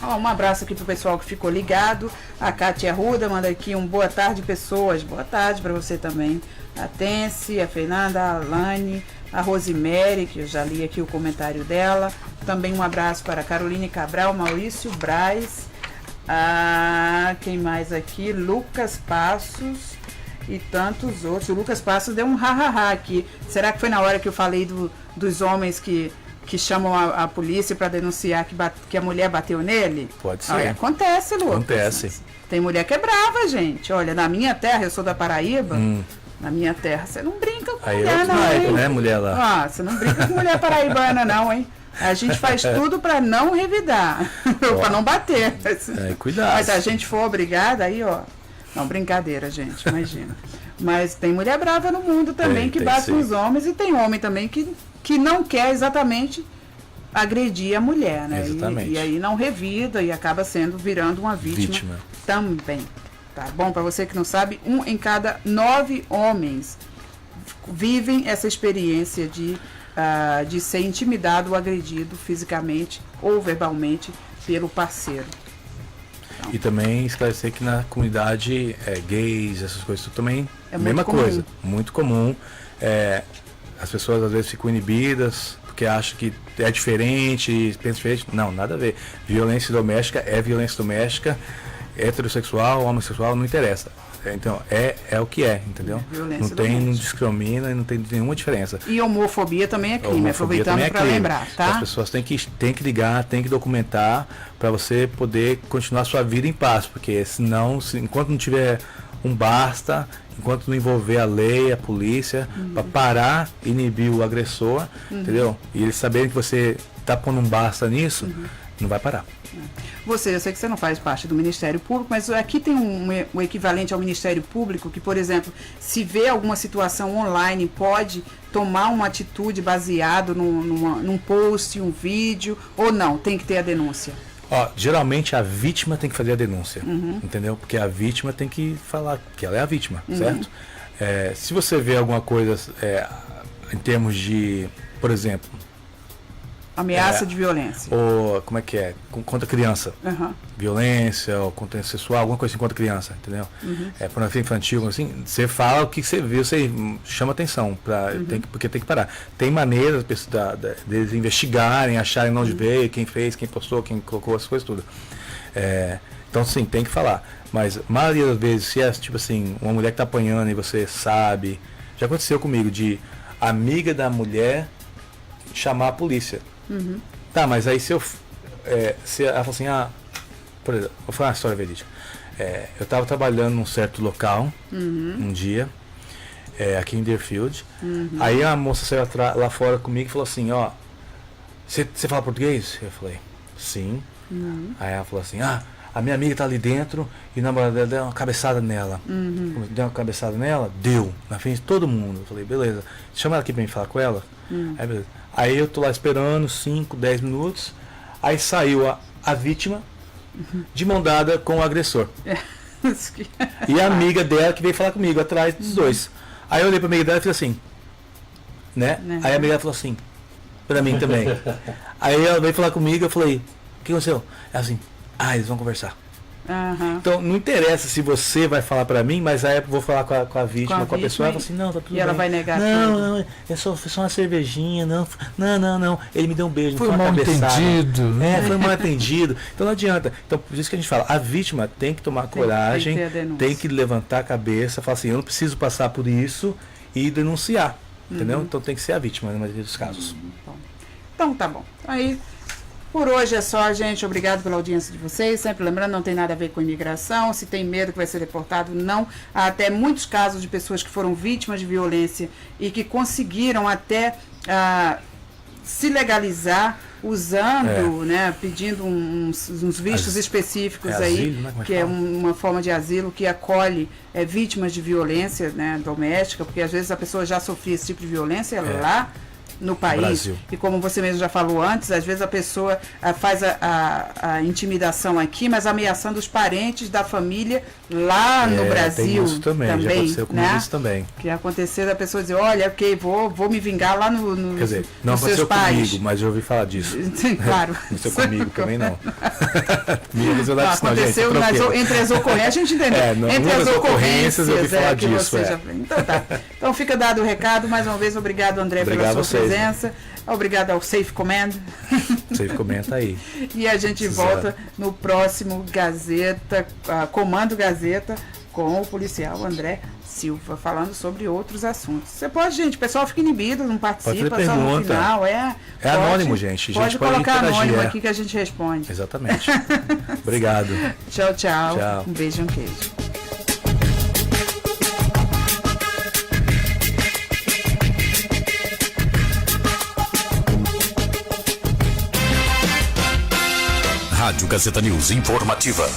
S1: Ó, um abraço aqui pro pessoal que ficou ligado. A Kátia Arruda manda aqui um boa tarde, pessoas. Boa tarde para você também. A Tense, a Fernanda, a Alane, a Rosemary, que eu já li aqui o comentário dela. Também um abraço para a Caroline Cabral, Maurício Braz. Quem mais aqui? Lucas Passos e tantos outros. O Lucas Passos deu um ha-ha-ha aqui. Será que foi na hora que eu falei dos homens que chamam a polícia para denunciar que a mulher bateu nele?
S2: Pode ser.
S1: Olha, acontece, Lucas.
S2: Acontece.
S1: Tem mulher que é brava, gente. Olha, na minha terra, eu sou da Paraíba, na minha terra, você não brinca com
S2: Aí
S1: mulher,
S2: é
S1: não,
S2: naipe,
S1: hein?
S2: né, mulher lá?
S1: Você não brinca com mulher paraibana, não, hein? A gente faz tudo para não revidar, para não bater.
S2: Cuidado.
S1: Mas se a gente for obrigada, aí, ó. Não, brincadeira, gente, imagina. Mas tem mulher brava no mundo também que bate nos homens, e tem homem também que não quer exatamente agredir a mulher, né?
S2: Exatamente.
S1: E aí não revida e acaba virando uma vítima também. Tá bom? Para você que não sabe, 1 em cada 9 homens vivem essa experiência de ser intimidado ou agredido fisicamente ou verbalmente pelo parceiro.
S2: E também esclarecer que na comunidade gays, essas coisas, tudo também
S1: É
S2: mesma
S1: muito comum.
S2: coisa, muito comum. As pessoas às vezes ficam inibidas porque acham que é diferente, pensam diferente. Não, nada a ver. Violência doméstica é violência doméstica, heterossexual, homossexual, não interessa. Então, é o que é, entendeu?
S1: Violência
S2: Não
S1: doméstica.
S2: discrimina e não tem nenhuma diferença.
S1: E homofobia também é crime,
S2: Homofobia
S1: aproveitando
S2: também é
S1: para
S2: crime.
S1: lembrar, tá?
S2: As pessoas têm que ligar, têm que documentar para você poder continuar sua vida em paz, porque senão, enquanto não tiver um basta, enquanto não envolver a lei, a polícia, para parar, inibir o agressor, entendeu? E eles saberem que você está pondo um basta nisso, não vai parar.
S1: Eu sei que você não faz parte do Ministério Público, mas aqui tem um equivalente ao Ministério Público que, por exemplo, se vê alguma situação online, pode tomar uma atitude baseado num post, um vídeo, ou não, tem que ter a denúncia?
S2: Geralmente a vítima tem que fazer a denúncia, entendeu? Porque a vítima tem que falar que ela é a vítima, certo? Se você vê alguma coisa em termos de, por exemplo,
S1: ameaça de violência.
S2: Ou como é que é? Contra criança. Violência, ou contra sexual, alguma coisa assim contra criança, entendeu? Pornografia infantil, assim, você fala o que você viu, você chama atenção, porque tem que parar. Tem maneiras deles investigarem, acharem onde veio, quem fez, quem postou, quem colocou, essas coisas tudo. Então sim, tem que falar. Mas a maioria das vezes, se é tipo assim, uma mulher que tá apanhando e você sabe, já aconteceu comigo, de amiga da mulher chamar a polícia. Tá, mas aí se ela fala assim, por exemplo, vou falar uma história verídica. Eu estava trabalhando num certo local, um dia, aqui em Deerfield. Aí a moça saiu lá fora comigo e falou assim, você fala português? Eu falei, sim. Aí ela falou assim, a minha amiga tá ali dentro e o namorado dela deu uma cabeçada nela. Deu uma cabeçada nela? Deu, na frente de todo mundo. Eu falei, beleza, chama ela aqui pra mim falar com ela. Aí, beleza. Aí eu tô lá esperando 5, 10 minutos. Aí saiu a vítima de mão dada com o agressor. E a amiga dela que veio falar comigo atrás dos dois. Aí eu olhei pra amiga dela e falei assim, né? Aí a amiga dela falou assim, pra mim também. Aí ela veio falar comigo, eu falei, o que aconteceu? Ela assim, eles vão conversar. Então não interessa se você vai falar pra mim, mas aí eu vou falar com a vítima, com a pessoa, ela fala assim, não, tá tudo bem.
S1: E ela vai negar tudo.
S2: Não, é só uma cervejinha, não, ele me deu um beijo,
S3: foi
S2: não foi uma
S3: mal
S2: cabeçada.
S3: entendido.
S2: Foi mal atendido. Então não adianta. Então por isso que a gente fala, a vítima tem que tomar coragem, tem que levantar a cabeça, falar assim, eu não preciso passar por isso e denunciar, entendeu? Então tem que ser a vítima na maioria dos casos.
S1: Então tá bom. Aí Por hoje é só, gente. Obrigado pela audiência de vocês. Sempre lembrando, não tem nada a ver com imigração. Se tem medo que vai ser deportado, não. Há até muitos casos de pessoas que foram vítimas de violência e que conseguiram até se legalizar usando, né, pedindo uns vistos específicos aí,
S2: asilo, né?
S1: que é uma forma de asilo que acolhe vítimas de violência, né, doméstica, porque às vezes a pessoa já sofria esse tipo de violência lá no país.
S2: Brasil.
S1: E como você mesmo já falou antes, às vezes a pessoa faz a intimidação aqui, mas ameaçando os parentes da família lá no Brasil.
S2: Tem isso também, já aconteceu comigo,
S1: né?
S2: isso também.
S1: Que aconteceu da pessoa dizer, olha, ok, vou me vingar lá no
S2: Quer dizer, não
S1: nos seus
S2: aconteceu
S1: pais.
S2: comigo, mas eu ouvi falar disso.
S1: Sim, claro.
S2: Não aconteceu comigo também, não.
S1: Aconteceu, mas entre as ocorrências, a gente entendeu. Entre as ocorrências,
S2: eu ouvi falar disso.
S1: Então tá. Então fica dado o recado. Mais uma vez, obrigado, André, pela sua presença. Obrigado ao Safe Command.
S2: Safe Command tá aí.
S1: E a gente volta no próximo Gazeta, Comando Gazeta, com o policial André Silva, falando sobre outros assuntos. Você pode, gente, o pessoal fica inibido, não participa, só no final. É
S2: anônimo, gente.
S1: Pode colocar anônimo aqui que a gente responde.
S2: Exatamente. Obrigado.
S1: Tchau, tchau. Um beijo e um queijo.
S4: Rádio Gazeta News Informativa.